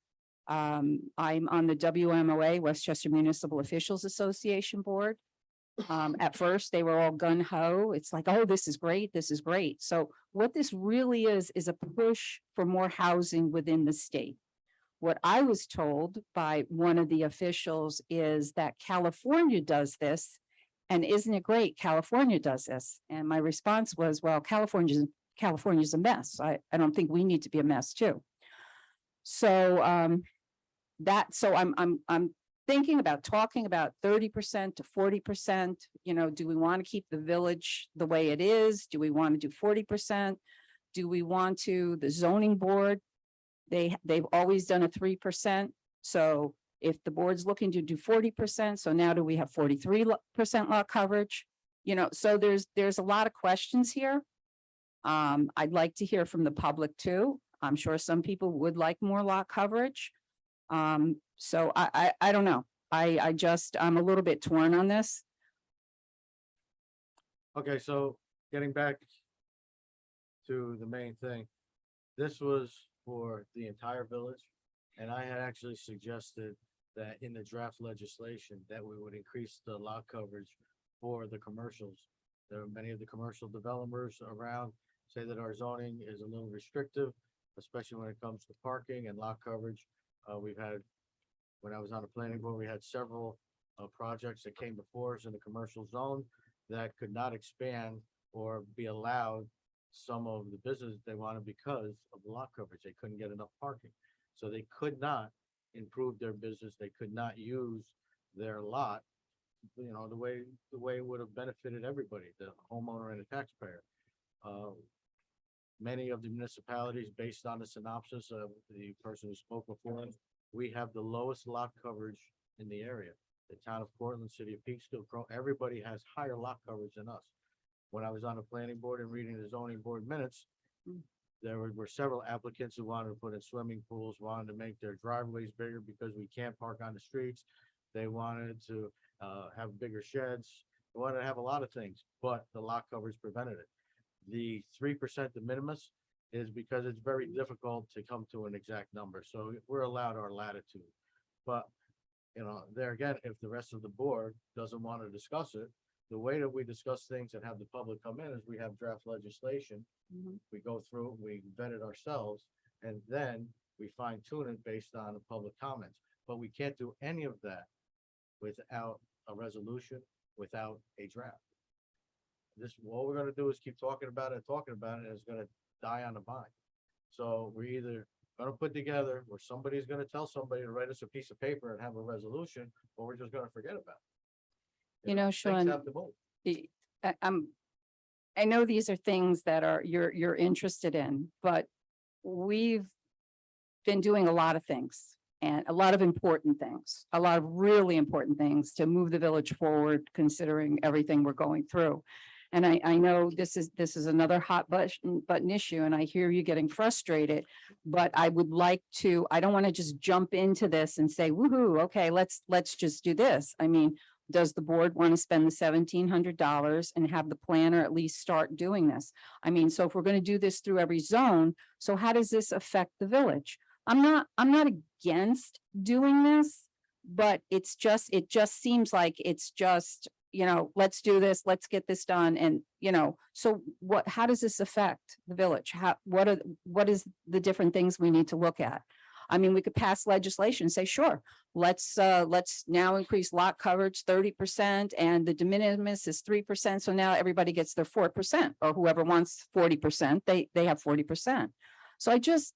I'm on the WMOA, Westchester Municipal Officials Association Board. At first, they were all gun ho. It's like, oh, this is great. This is great. So what this really is a push for more housing within the state. What I was told by one of the officials is that California does this. And isn't it great? California does this. And my response was, well, California's a mess. I don't think we need to be a mess too. So I'm thinking about talking about 30% to 40%. Do we want to keep the village the way it is? Do we want to do 40%? Do we want to, the zoning board? They've always done a 3%. So if the board's looking to do 40%, so now do we have 43% lot coverage? So there's a lot of questions here. I'd like to hear from the public too. I'm sure some people would like more lot coverage. So I don't know. I'm a little bit torn on this. Okay, so getting back to the main thing, this was for the entire village. And I had actually suggested that in the draft legislation that we would increase the lot coverage for the commercials. There are many of the commercial developers around say that our zoning is a little restrictive, especially when it comes to parking and lot coverage. We've had, when I was on the planning board, we had several projects that came before us in the commercial zone that could not expand or be allowed some of the business they wanted because of the lot coverage. They couldn't get enough parking. So they could not improve their business. They could not use their lot, the way it would have benefited everybody, the homeowner and the taxpayer. Many of the municipalities, based on the synopsis of the person who spoke before, we have the lowest lot coverage in the area. The town of Portland, city of Peekskill, everybody has higher lot coverage than us. When I was on the planning board and reading the zoning board minutes, there were several applicants who wanted to put in swimming pools, wanted to make their driveways bigger because we can't park on the streets. They wanted to have bigger sheds. They wanted to have a lot of things, but the lot coverage prevented it. The 3% de minimis is because it's very difficult to come to an exact number. So we're allowed our latitude. But, there again, if the rest of the board doesn't want to discuss it, the way that we discuss things and have the public come in is we have draft legislation. We go through, we vet it ourselves, and then we fine tune it based on the public comments. But we can't do any of that without a resolution, without a draft. All we're gonna do is keep talking about it, and it's gonna die on the vine. So we're either gonna put together where somebody's gonna tell somebody to write us a piece of paper and have a resolution, or we're just gonna forget about it. Things Sean, have to move. I know these are things that you're interested in, but we've been doing a lot of things and a lot of important things, a lot of really important things to move the village forward, considering everything we're going through. And I know this is another hot button issue, and I hear you getting frustrated, but I would like to, I don't want to just jump into this and say, woohoo, okay, let's just do this. I mean, does the board want to spend the $1,700 and have the planner at least start doing this? I mean, so if we're going to do this through every zone, so how does this affect the village? I'm not against doing this, but it just seems like it's just, let's do this, let's get this done. And, so how does this affect the village? What is the different things we need to look at? I mean, we could pass legislation and say, sure, let's now increase lot coverage 30% and the de minimis is 3%. So now everybody gets their 4%, or whoever wants 40%, they have 40%. So I just,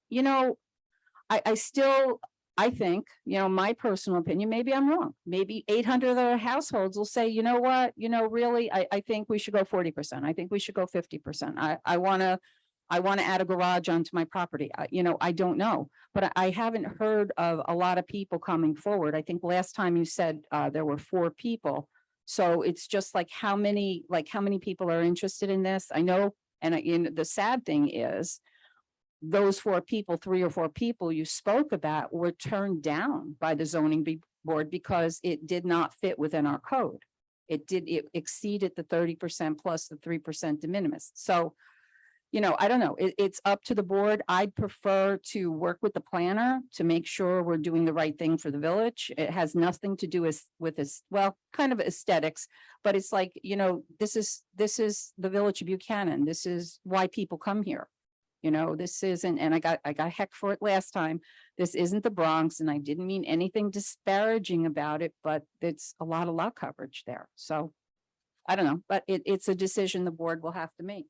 I think, my personal opinion, maybe I'm wrong. Maybe 800 other households will say, you know what, really, I think we should go 40%. I think we should go 50%. I want to add a garage onto my property. I don't know, but I haven't heard of a lot of people coming forward. I think last time you said there were 4 people. So it's just like how many people are interested in this? I know, and the sad thing is those 4 people, 3 or 4 people you spoke about were turned down by the zoning board because it did not fit within our code. It exceeded the 30% plus the 3% de minimis. So, I don't know. It's up to the board. I'd prefer to work with the planner to make sure we're doing the right thing for the village. It has nothing to do with this, well, kind of aesthetics, but it's like, this is the village of Buchanan. This is why people come here. This isn't, and I got heck for it last time. This isn't the Bronx, and I didn't mean anything disparaging about it, but it's a lot of lot coverage there. So I don't know, but it's a decision the board will have to make.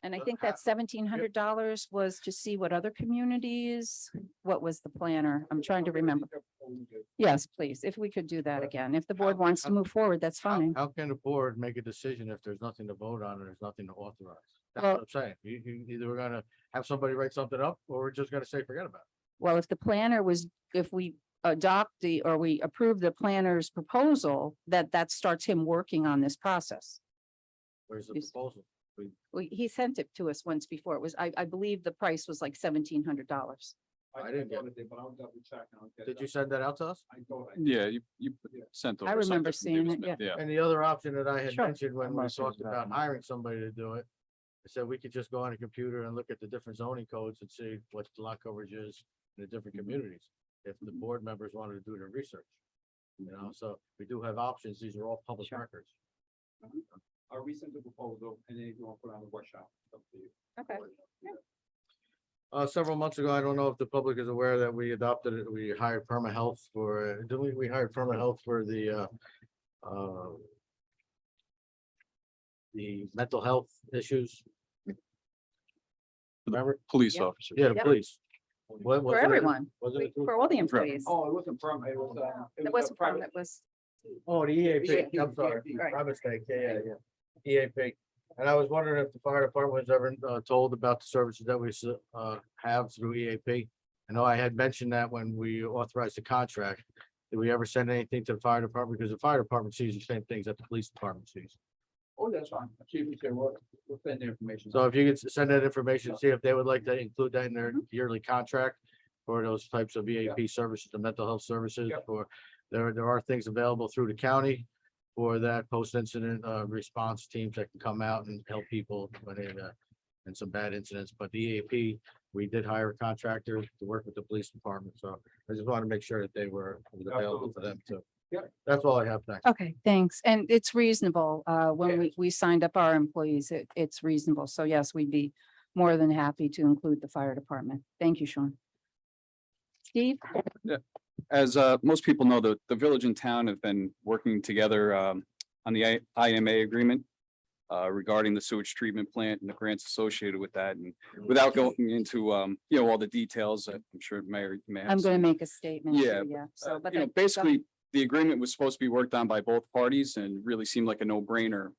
And I think that $1,700 was to see what other communities, what was the planner? I'm trying to remember. Yes, please, if we could do that again. If the board wants to move forward, that's fine. How can the board make a decision if there's nothing to vote on and there's nothing to authorize? That's Well- what I'm saying. Either we're gonna have somebody write something up or we're just gonna say, forget about it. Well, if the planner if we adopt or we approve the planner's proposal, that starts him working on this process. Where's the Yes. proposal? He sent it to us once before. It was, I believe the price was like $1,700. I didn't get it, but I'll double check. and I'll get it Did you up. send that out to us? I thought I- Yeah, you sent over. I remember something from seeing David it, Smith, Yeah. And the other option that I had Sure. mentioned when we must have talked about gotten it. hiring somebody to do it, I said we could just go on a computer and look at the different zoning codes and see what the lot coverage is in the different communities. If the board members wanted to do their research, so we do have options. These are all public Sure. records. I'll resend the proposal and then you want to put on the workshop. It's up to you. Okay. Several months ago, I don't know if the public is aware that we adopted it, we hired PermaHealth for, didn't we hired PermaHealth for the mental health issues? Remember? Police Yeah. officers. Yeah, the Yep. police. For everyone, Wasn't it? for all the employees. Oh, it wasn't from, it was, It wasn't from, it was, Oh, the EAP, EAP, I'm sorry, right. my mistake, yeah. EAP, and I was wondering if the fire department was ever told about the services that we have through EAP. I know I had mentioned that when we authorized the contract. Did we ever send anything to the fire department? Because the fire department sees the same things that the police department sees. oh, that's fine. Chief, we can work, we'll send the information. So if you could send that information, see if they would like to include that in their yearly contract for those types of EAP services, the mental health services, Yep. or there are things available through the county for that post-incident response teams that can come out and help people when in some bad incidents. But the EAP, we did hire a contractor to work with the police department. So I just want to make sure that it was available for them too. Yep. That's all I have. Thanks. okay, thanks. And it's reasonable. When Yeah. we signed up our employees, it's reasonable. So yes, we'd be more than happy to include the fire department. Thank you, Sean. Steve? As most people know, the village and town have been working together on the IMA agreement regarding the sewage treatment plant and the grants associated with that. And without going into all the details, I'm sure Mayor you may have I'm going some- to make a statement. Yeah, too, Yeah, so, but. basically, the agreement was supposed to be worked on by both parties and really seemed like a no-brainer.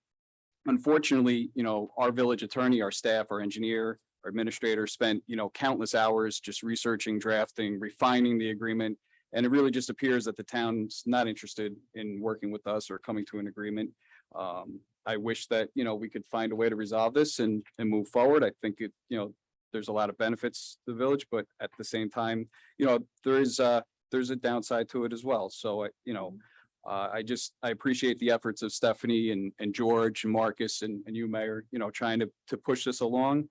Unfortunately, our village attorney, our staff, our engineer, our administrator spent, countless hours just researching, drafting, refining the agreement. And it really just appears that the town's not interested in working with us or coming to an agreement. I wish that, we could find a way to resolve this and move forward. I think there's a lot of benefits to the village, but at the same time, there's a downside to it as well. So, I appreciate the efforts of Stephanie and George and Marcus and you, Mayor, trying to push this along.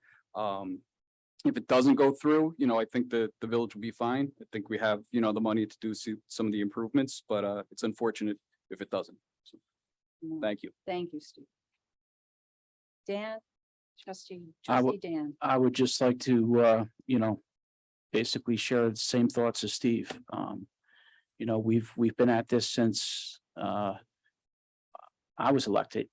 If it doesn't go through, I think the village will be fine. I think we have, the money to do some of the improvements, but it's unfortunate if it doesn't. So, thank you. Thank you, Steve. Dan? Trustee I would- Dan. I would just like to, basically share the same thoughts as Steve. We've been at this since, I was elected,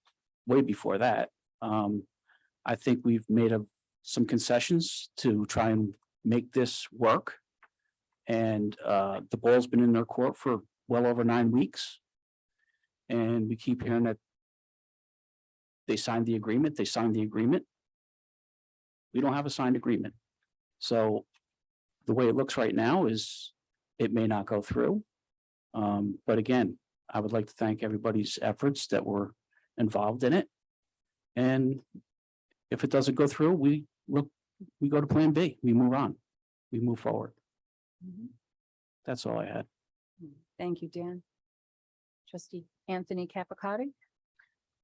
way before that. I think we've made some concessions to try and make this work. And, the ball's been in their court for well over 9 weeks. And we keep hearing that they signed the agreement, We don't have a signed agreement. So the way it looks right now is it may not go through. But again, I would like to thank everybody's efforts that were involved in it. And if it doesn't go through, we go to Plan B. We move on. We move forward. That's all I had. Thank you, Dan. Trustee Anthony Capicotti?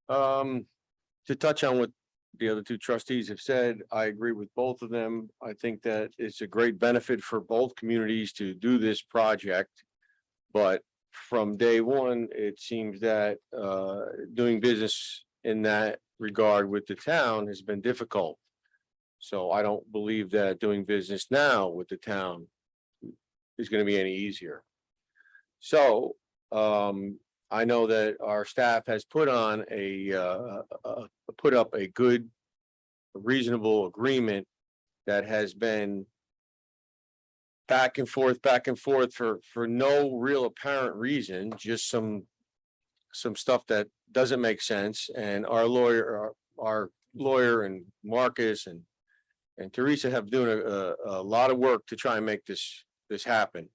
To touch on what the other two trustees have said, I agree with both of them. I think that it's a great benefit for both communities to do this project. But from day one, it seems that doing business in that regard with the town has been difficult. So I don't believe that doing business now with the town is going to be any easier. So I know that our staff has put on put up a good, reasonable agreement that has been back and forth for no real apparent reason, just some stuff that doesn't make sense. And our lawyer and Marcus and Teresa have doing a lot of work to try and make this happen.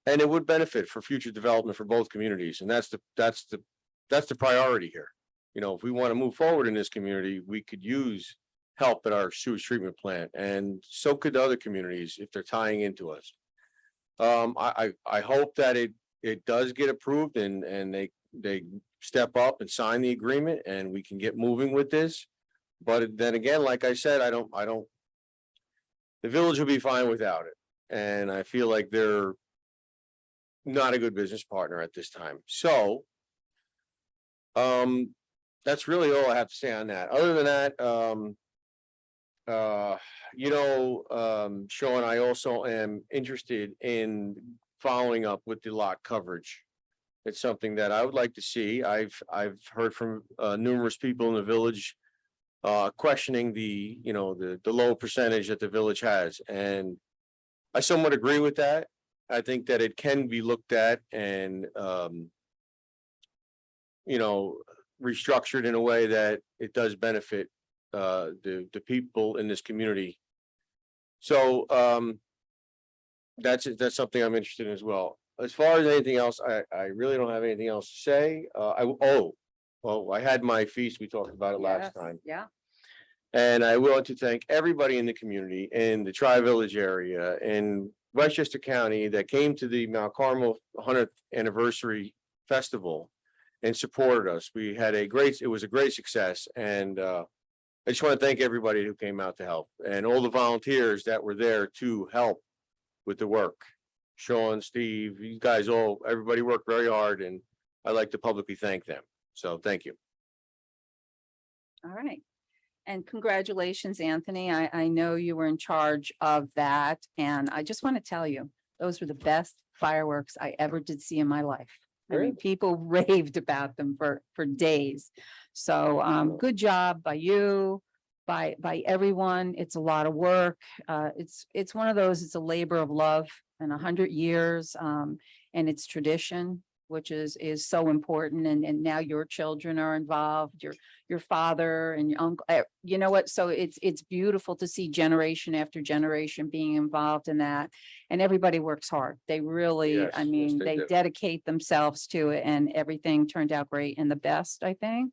And it would benefit for future development for both communities. And that's the priority here. You know, if we want to move forward in this community, we could use help at our sewage treatment plant, and so could other communities if they're tying into us. I hope that it does get approved and they step up and sign the agreement and we can get moving with this. But then again, like I said, the village will be fine without it. And I feel like they're not a good business partner at this time. So that's really all I have to say on that. Other than that, Sean, I also am interested in following up with the lot coverage. It's something that I would like to see. I've heard from numerous people in the village questioning the low percentage that the village has, and I somewhat agree with that. I think that it can be looked at and restructured in a way that it does benefit the people in this community. So that's something I'm interested in as well. As far as anything else, I really don't have anything else to say. I had my feast. We talked about it last time. Yeah. And I want to thank everybody in the community, in the Tri-Village area, in Westchester County, that came to the Mount Carmel 100th anniversary festival and supported us. It was a great success. And I just want to thank everybody who came out to help, and all the volunteers that were there to help with the work. Sean, Steve, you guys everybody worked very hard, and I'd like to publicly thank them. So thank you. All right. And congratulations, Anthony. I know you were in charge of that. And I just want to tell you, those were the best fireworks I ever did see in my life. I mean, people raved about them for days. So good job by you, by everyone. It's a lot of work. It's one of those, it's a labor of love, and 100 years, and it's tradition, which is so important. And now your children are involved, your father and your uncle, you know what? So it's beautiful to see generation after generation being involved in that. And everybody works hard. They really, Yes, yes, they do. dedicate themselves to it, and everything turned out great. And the best, I think,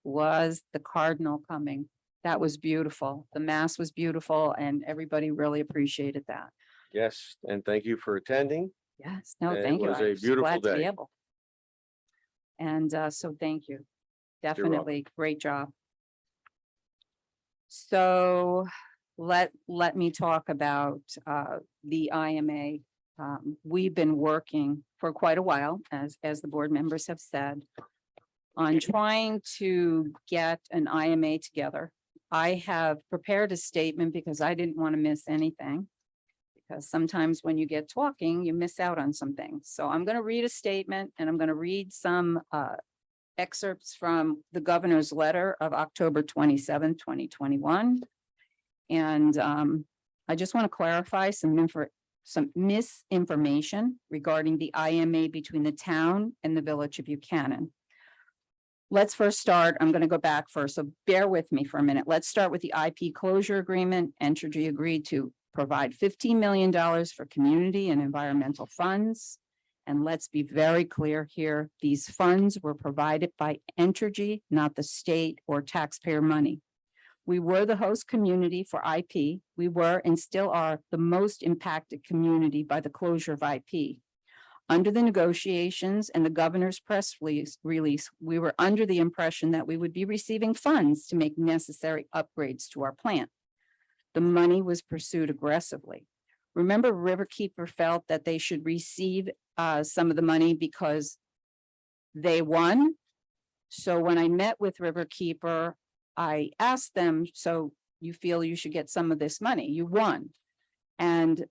was the Cardinal coming. That was beautiful. The mass was beautiful, and everybody really appreciated that. Yes, and thank you for attending. Yes, no, It thank you. was I'm a just beautiful glad to be day. able. And so thank you. Definitely great job. So let me talk about the IMA. We've been working for quite a while, as the board members have said, on trying to get an IMA together. I have prepared a statement because I didn't want to miss anything, because sometimes when you get talking, you miss out on some things. So I'm going to read a statement, and I'm going to read some excerpts from the governor's letter of October 27, 2021. And I just want to clarify some misinformation regarding the IMA between the town and the village of Buchanan. Let's first start. I'm going to go back first, so bear with me for a minute. Let's start with the IP closure agreement. Entergy agreed to provide $15 million for community and environmental funds. And let's be very clear here, these funds were provided by Entergy, not the state or taxpayer money. We were the host community for IP. We were and still are the most impacted community by the closure of IP. Under the negotiations and the governor's press release, we were under the impression that we would be receiving funds to make necessary upgrades to our plant. The money was pursued aggressively. Remember, Riverkeeper felt that they should receive some of the money because they won. So when I met with Riverkeeper, I asked them, so you feel you should get some of this money? You won. And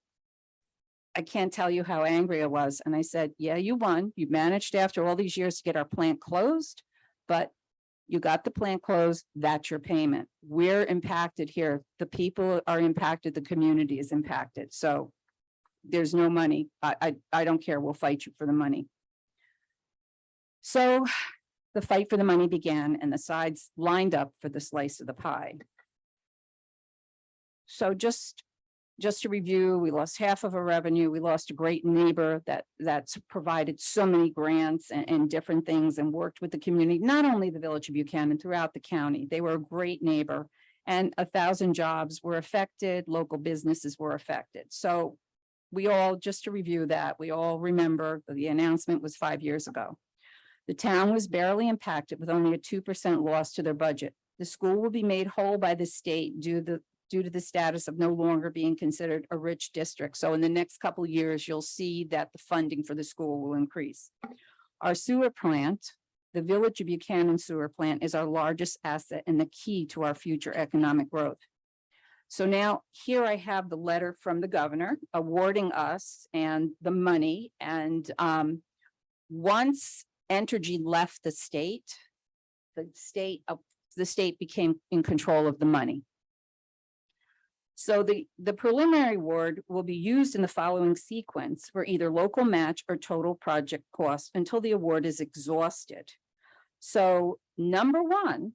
I can't tell you how angry I was. And I said, yeah, you won. You managed after all these years to get our plant closed, but you got the plant closed. That's your payment. We're impacted here. The people are impacted. The community is impacted. So there's no money. I don't care. We'll fight you for the money. So the fight for the money began and the sides lined up for the slice of the pie. So just to review, we lost half of our revenue. We lost a great neighbor that's provided so many grants and different things and worked with the community, not only the village of Buchanan, throughout the county. They were a great neighbor, and 1,000 jobs were affected. Local businesses were affected. So we all, just to review that, we all remember the announcement was 5 years ago. The town was barely impacted with only a 2% loss to their budget. The school will be made whole by the state due to the status of no longer being considered a rich district. So in the next couple of years, you'll see that the funding for the school will increase. Our sewer plant, the Village of Buchanan sewer plant, is our largest asset and the key to our future economic growth. So now here I have the letter from the governor awarding us and the money. And once Entergy left the state became in control of the money. So the preliminary award will be used in the following sequence for either local match or total project cost until the award is exhausted. So number one,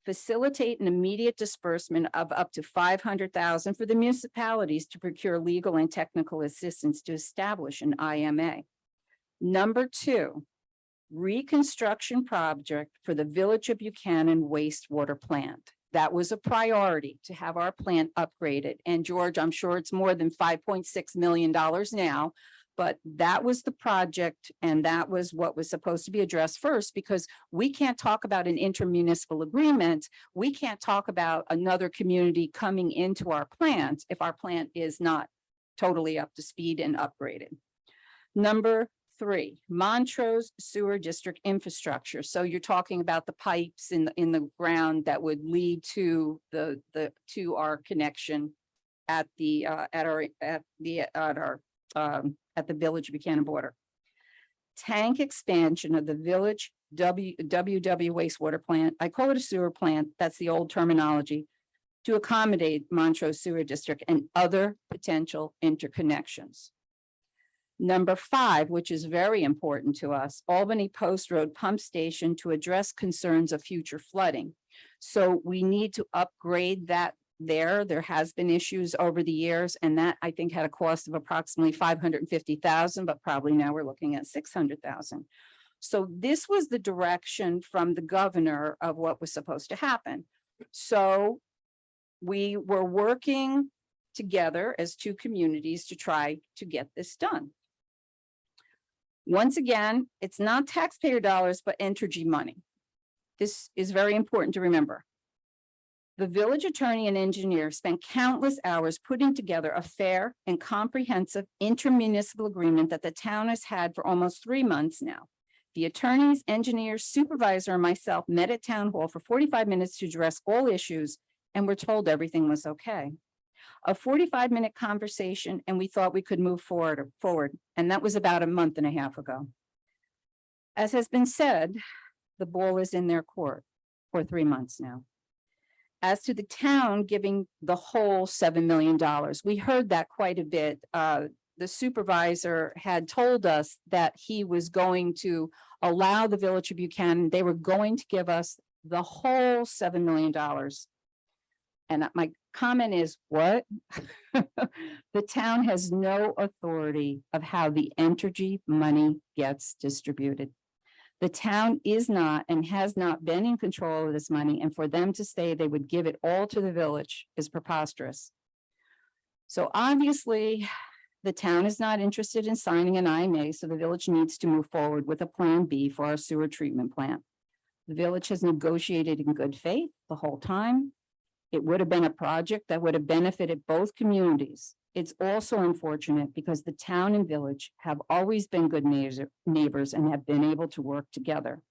facilitate an immediate disbursement of up to $500,000 for the municipalities to procure legal and technical assistance to establish an IMA. Number two, reconstruction project for the Village of Buchanan wastewater plant. That was a priority to have our plant upgraded. And George, I'm sure it's more than $5.6 million now, but that was the project and that was what was supposed to be addressed first, because we can't talk about an intermunicipal agreement. We can't talk about another community coming into our plant if our plant is not totally up to speed and upgraded. Number three, Montrose sewer district infrastructure. So you're talking about the pipes in the ground that would lead to our connection at the Village of Buchanan border. Tank expansion of the Village WW wastewater plant. I call it a sewer plant. That's the old terminology, to accommodate Montrose sewer district and other potential interconnections. Number five, which is very important to us, Albany Post Road Pump Station to address concerns of future flooding. So we need to upgrade that there. There has been issues over the years, and that I think had a cost of approximately $550,000, but probably now we're looking at $600,000. So this was the direction from the governor of what was supposed to happen. So we were working together as two communities to try to get this done. Once again, it's not taxpayer dollars, but Entergy money. This is very important to remember. The village attorney and engineer spent countless hours putting together a fair and comprehensive intermunicipal agreement that the town has had for almost 3 months now. The attorneys, engineers, supervisor, and myself met at town hall for 45 minutes to address all issues and were told everything was okay. A 45-minute conversation, and we thought we could move forward. And that was about a month and a half ago. As has been said, the ball is in their court for 3 months now. As to the town giving the whole $7 million, we heard that quite a bit. The supervisor had told us that he was going to allow the Village of Buchanan, they were going to give us the whole $7 million. And my comment is what? The town has no authority of how the energy money gets distributed. The town is not and has not been in control of this money, and for them to say they would give it all to the village is preposterous. So obviously, the town is not interested in signing an IMA, so the village needs to move forward with a plan B for our sewer treatment plant. The village has negotiated in good faith the whole time. It would have been a project that would have benefited both communities. It's also unfortunate because the town and village have always been good neighbors and have been able to work together.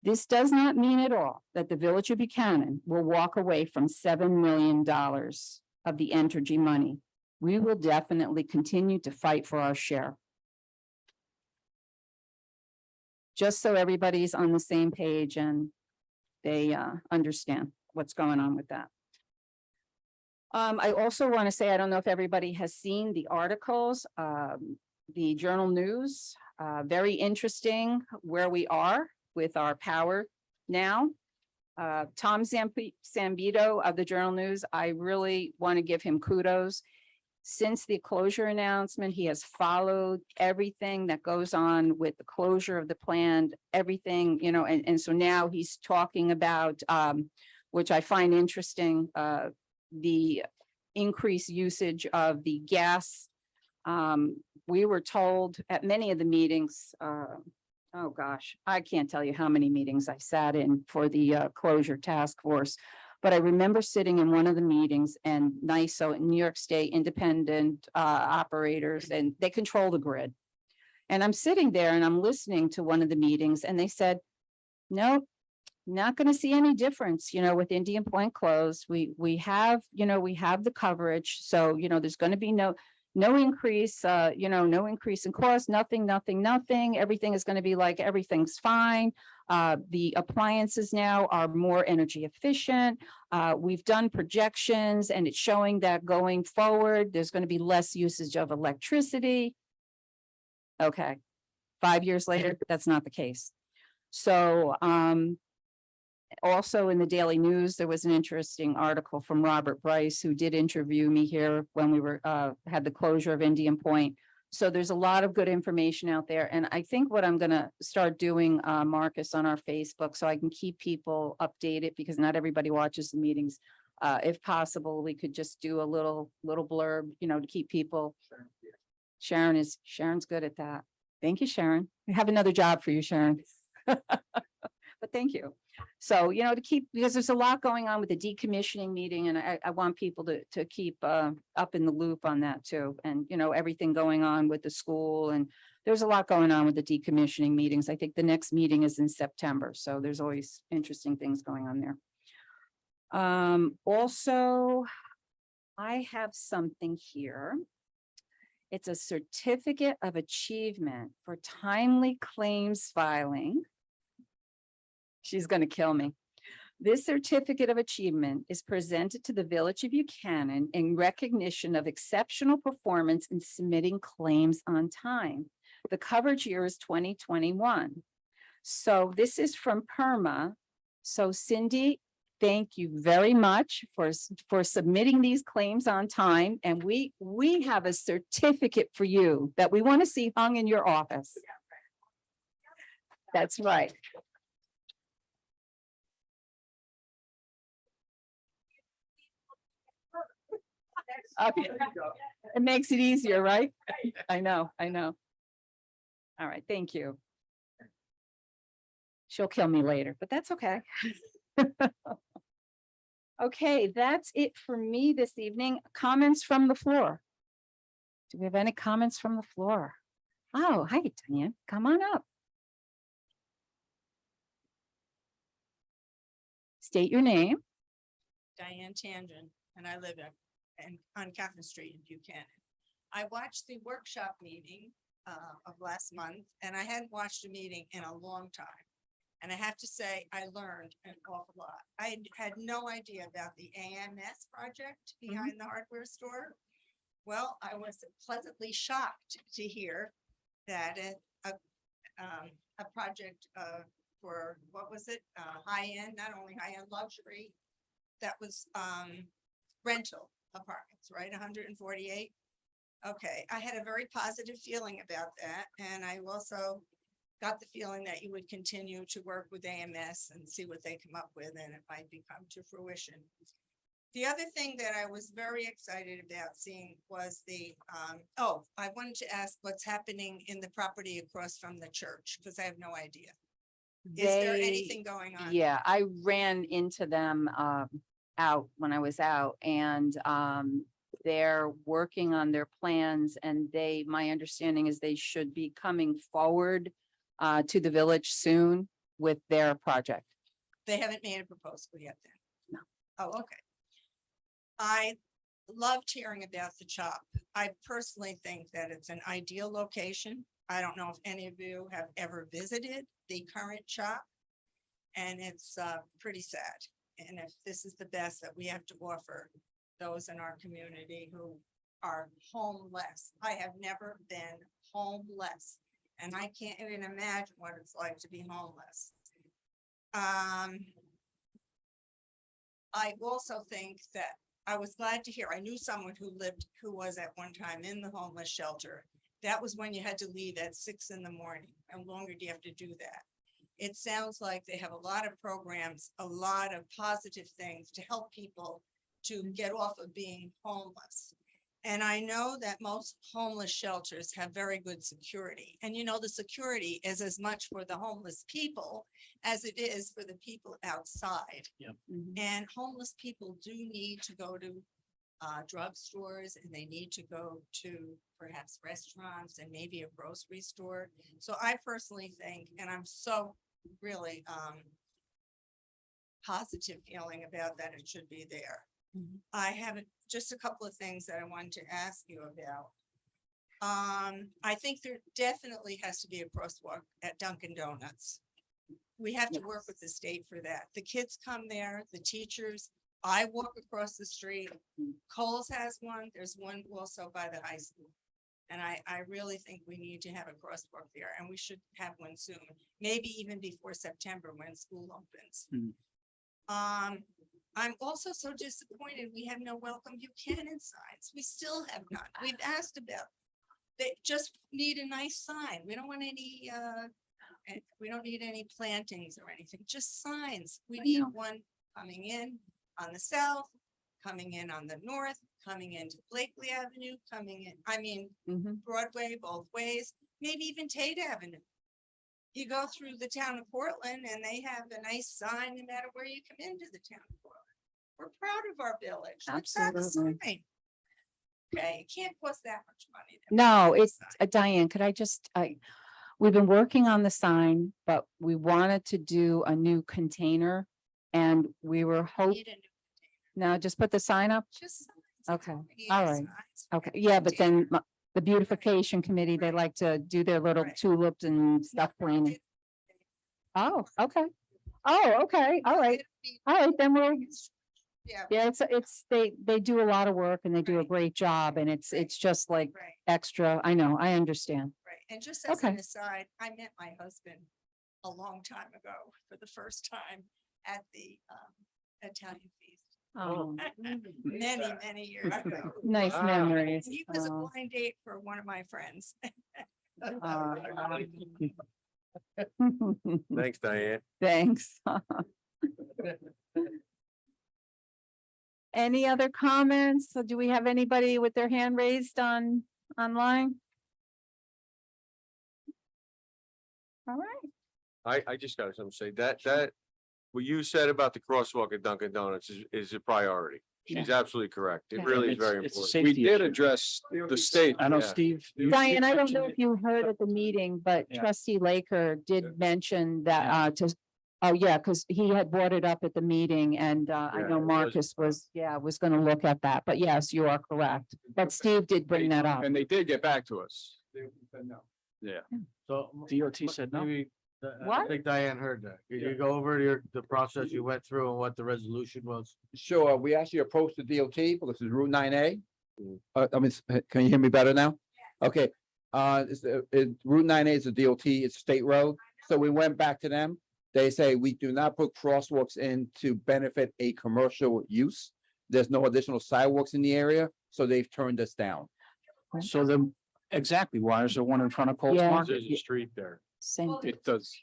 This does not mean at all that the village of Buchanan will walk away from $7 million of the energy money. We will definitely continue to fight for our share. Just so everybody's on the same page and they understand what's going on with that. I also want to say, I don't know if everybody has seen the articles, the Journal News, very interesting where we are with our power now. Tom Zambito of the Journal News, I really want to give him kudos. Since the closure announcement, he has followed everything that goes on with the closure of the plant, everything, you know, and so now he's talking about, which I find interesting, the increased usage of the gas. We were told at many of the meetings, oh gosh, I can't tell you how many meetings I sat in for the closure task force. But I remember sitting in one of the meetings and NYSO, New York State independent operators, and they control the grid. And I'm sitting there and I'm listening to one of the meetings and they said, no, not going to see any difference, you know, with Indian Point closed. We have, you know, we have the coverage. So, you know, there's going to be no increase, you know, no increase in cost, nothing. Everything is going to be like, everything's fine. The appliances now are more energy efficient. We've done projections and it's showing that going forward, there's going to be less usage of electricity. Okay. 5 years later, that's not the case. So, also in the Daily News, there was an interesting article from Robert Bryce, who did interview me here when we were had the closure of Indian Point. So there's a lot of good information out there. And I think what I'm going to start doing, Marcus, on our Facebook, so I can keep people updated, because not everybody watches the meetings. If possible, we could just do a little blurb, you know, to keep people. Sharon's good at that. Thank you, Sharon. We have another job for you, Sharon. But thank you. So, you know, to keep, because there's a lot going on with the decommissioning meeting, and I want people to keep up in the loop on that too. And, you know, everything going on with the school, and there's a lot going on with the decommissioning meetings. I think the next meeting is in September. So there's always interesting things going on there. Also, I have something here. It's a certificate of achievement for timely claims filing. She's going to kill me. This certificate of achievement is presented to the Village of Buchanan in recognition of exceptional performance in submitting claims on time. The coverage year is 2021. So this is from PERMA. So Cindy, thank you very much for submitting these claims on time. And we have a certificate for you that we want to see hung in your office. That's right. Okay. It makes it easier, right? I know. All right, thank you. She'll kill me later, but that's okay. Okay, that's it for me this evening. Comments from the floor? Do we have any comments from the floor? Oh, hi, Diane. Come on up. State your name. Diane Tangent, and I live on Captain Street in Buchanan. I watched the workshop meeting of last month, and I hadn't watched a meeting in a long time. And I have to say, I learned an awful lot. I had no idea about the AMS project behind the hardware store. Well, I was pleasantly shocked to hear that a project for, what was it? High-end, not only high-end luxury, that was rental apartments, right? 148. Okay, I had a very positive feeling about that, and I also got the feeling that you would continue to work with AMS and see what they come up with, and it might become to fruition. The other thing that I was very excited about seeing was the, I wanted to ask what's happening in the property across from the church, because I have no idea. Is there They- anything going on? Yeah, I ran into them out when I was out, and they're working on their plans, and my understanding is they should be coming forward to the village soon with their project. They haven't made a proposal yet then? No. Oh, okay. I loved hearing about the CHOP. I personally think that it's an ideal location. I don't know if any of you have ever visited the current CHOP. And it's pretty sad. And if this is the best that we have to offer those in our community who are homeless. I have never been homeless, and I can't even imagine what it's like to be homeless. I also think that I was glad to hear, I knew someone who was at one time in the homeless shelter. That was when you had to leave at 6 in the morning. No longer do you have to do that. It sounds like they have a lot of programs, a lot of positive things to help people to get off of being homeless. And I know that most homeless shelters have very good security. And you know, the security is as much for the homeless people as it is for the people outside. Mhm. And homeless people do need to go to drugstores, and they need to go to perhaps restaurants and maybe a grocery store. So I personally think, and I'm so really positive feeling about that, it should be there. Mhm. I have just a couple of things that I wanted to ask you about. I think there definitely has to be a crosswalk at Dunkin' Donuts. We have to work with the state for that. The kids come there, the teachers. I walk across the street. Kohl's has one. There's one also by the high school. And I really think we need to have a crosswalk there, and we should have one soon, maybe even before September when school opens. I'm also so disappointed we have no welcome Buchanan signs. We still have none. We've asked about, they just need a nice sign. We don't want any, we don't need any plantings or anything, just signs. We need know. one coming in on the south, coming in on the north, coming into Blakely Avenue, coming in, I mean, Mhm. Broadway both ways, maybe even Tate Avenue. You go through the town of Portland and they have a nice sign no matter where you come into the town of Portland. We're proud of our village. Let's have a Absolutely. sign. Okay, it can't cost that much money. to No, make a it's, sign. Diane, could I just, we've been working on the sign, but we wanted to do a new container. And we were hoping, Need a new- no, just put the sign up. Just signs. Okay, We need all a right. signs. Okay, yeah, but then the beautification committee, they like to do their little Right. tulips and stuff planting. It- Oh, okay. Oh, okay, all right. it'd be- All right, then we'll, Yeah, yeah, they do a lot of work and they do a Right. great job, and it's just like right, extra. I know, I understand. right. And just as an Okay. aside, I met my husband a long time ago for the first time at the Italian feast. Oh, Many years ago. nice Wow. memories. And he was a Oh, blind date for one of my friends. Thanks, Diane. Thanks. Any other comments? So do we have anybody with their hand raised online? All right. I just got something to say that what you said about the crosswalk at Dunkin' Donuts is a priority. She's absolutely correct. It Yeah. really is It's- very it's a important. We safety did issue. address the state. I know, Yeah. Steve. you- Diane, I don't know if you heard at the meeting, but Yeah. trustee Laker Yeah. did mention that, oh, yeah, because he had brought it up at the meeting, and I Yeah, know it was- Marcus was gonna look at that, but yes, you are correct. But Steve did bring that up. And they did get back to us. They said no. Yeah. So. DOT said no. Maybe, I What? think Diane heard that. Could you go over the process you went through and what the resolution was? Sure, we actually approached the DOT, because it's Route 9A. Can you hear me better now? Okay, Route 9A is a DOT, it's a state road, so we went back to them. They say we do not put crosswalks in to benefit a commercial use. There's no additional sidewalks in the area, so they've turned us down. So exactly, why is there one in front of Coles Yeah. Market? There's a street there. Same. It does.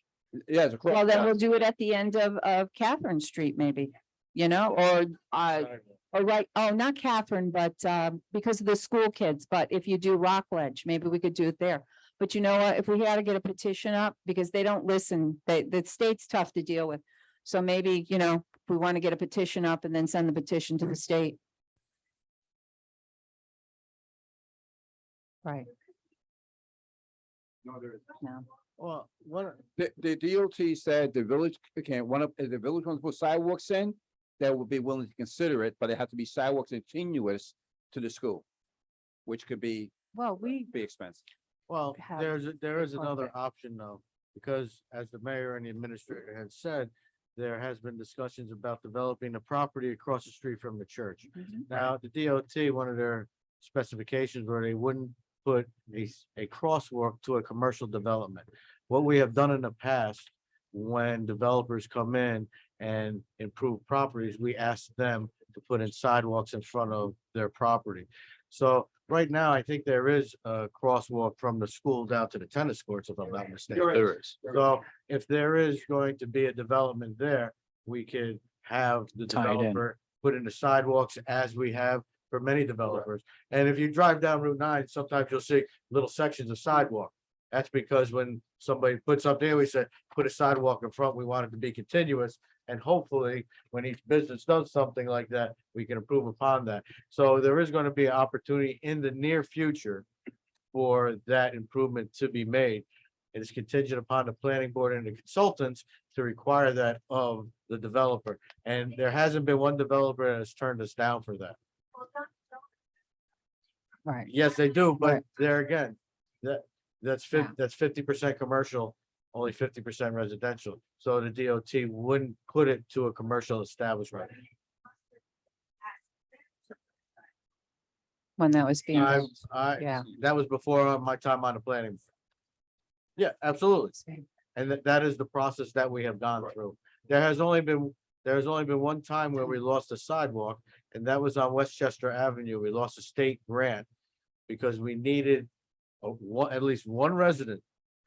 Yeah, it's across. Well, then we'll do it at the end of Catherine Street, maybe, or right, oh, not Catherine, but because of the school kids, but if you do Rockledge, maybe we could do it there. But you know what, if we had to get a petition up, because they don't listen, the state's tough to deal with. So maybe, if we want to get a petition up and then send the petition to the state. Right, No, there is. no, Well, what, The DOT said the village can't, if the village wants to put sidewalks in, they will be willing to consider it, but it has to be sidewalks continuous to the school. Which could be well, we, expensive. well, have there is quite a another bit. option though, because as the mayor and the administrator had said, there has been discussions about developing a property across the street from the church. Mhm. Now, the DOT, one of their specifications were they wouldn't put a crosswalk to a commercial development. What we have done in the past, when developers come in and improve properties, we ask them to put in sidewalks in front of their property. So right now, I think there is a crosswalk from the school down to the tennis courts, if I'm not mistaken. There is. So if there is going to be a development there, we could have the Tie it in. developer put in the sidewalks as we have for many developers. And if you drive down Route 9, sometimes you'll see little sections of sidewalk. That's because when somebody puts up there, we said, put a sidewalk in front, we want it to be continuous. And hopefully, when each business does something like that, we can improve upon that. So there is going to be an opportunity in the near future for that improvement to be made. It is contingent upon the planning board and the consultants to require that of the developer. And there hasn't been one developer that has turned us down for that. right, Yes, they do, but Right. there again, that's Yeah. 50% commercial, only 50% residential. So the DOT wouldn't put it to a commercial establishment. when that was being, Yeah, that was before my time on the planning. Yeah, absolutely. And that is the process that we have gone through. There has only been one time where we lost a sidewalk, and that was on Westchester Avenue. We lost a state grant because we needed at least one resident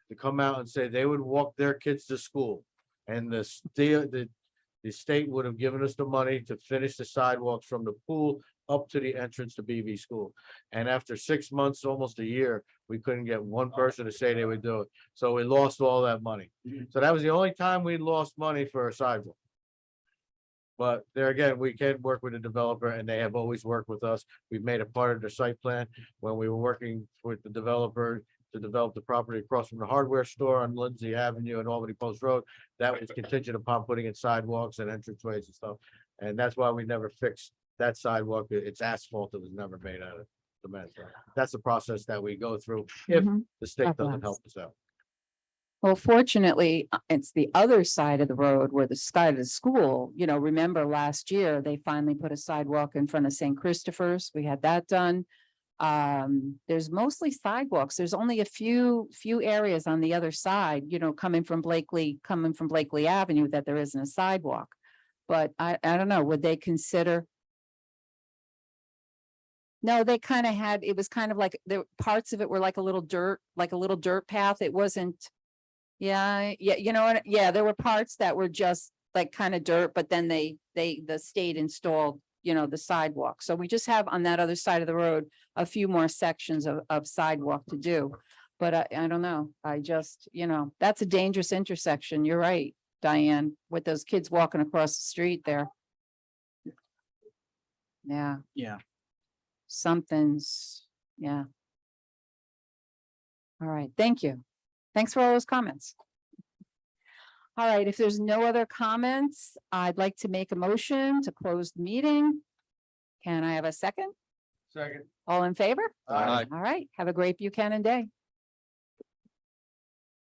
to come out and say they would walk their kids to school. And the state would have given us the money to finish the sidewalks from the pool up to the entrance to BV school. And after 6 months, almost a year, we couldn't get one person to say they would do it. So we lost all that money. So that was the only time we lost money for a sidewalk. But there again, we can work with a developer and they have always worked with us. We've made a part of the site plan when we were working with the developer to develop the property across from the hardware store on Lindsay Avenue and Albany Post Road. That was contingent upon putting in sidewalks and entranceways and stuff. And that's why we never fixed that sidewalk. It's asphalt that was never made out of cement. That's the process that we go through if Mhm. the state God doesn't bless. help us out. Well, fortunately, it's the other side of the road where the side of the school, remember last year, they finally put a sidewalk in front of St. Christopher's. We had that done. There's mostly sidewalks. There's only a few areas on the other side, coming from Blakely Avenue that there isn't a sidewalk. But I don't know, would they consider? No, they kind of had, it was kind of like, the parts of it were like a little dirt path. It wasn't. Yeah, you know what? Yeah, there were parts that were just like kind of dirt, but then the state installed, the sidewalk. So we just have on that other side of the road, a few more sections of sidewalk to do. But I don't know. I just, that's a dangerous intersection. You're right, Diane, with those kids walking across the street there. Yeah. Yeah. Something's, yeah. All right, thank you. Thanks for all those comments. All right, if there's no other comments, I'd like to make a motion to close the meeting. Can I have a second? Second. All in favor? Aye. All right, have a great Buchanan day.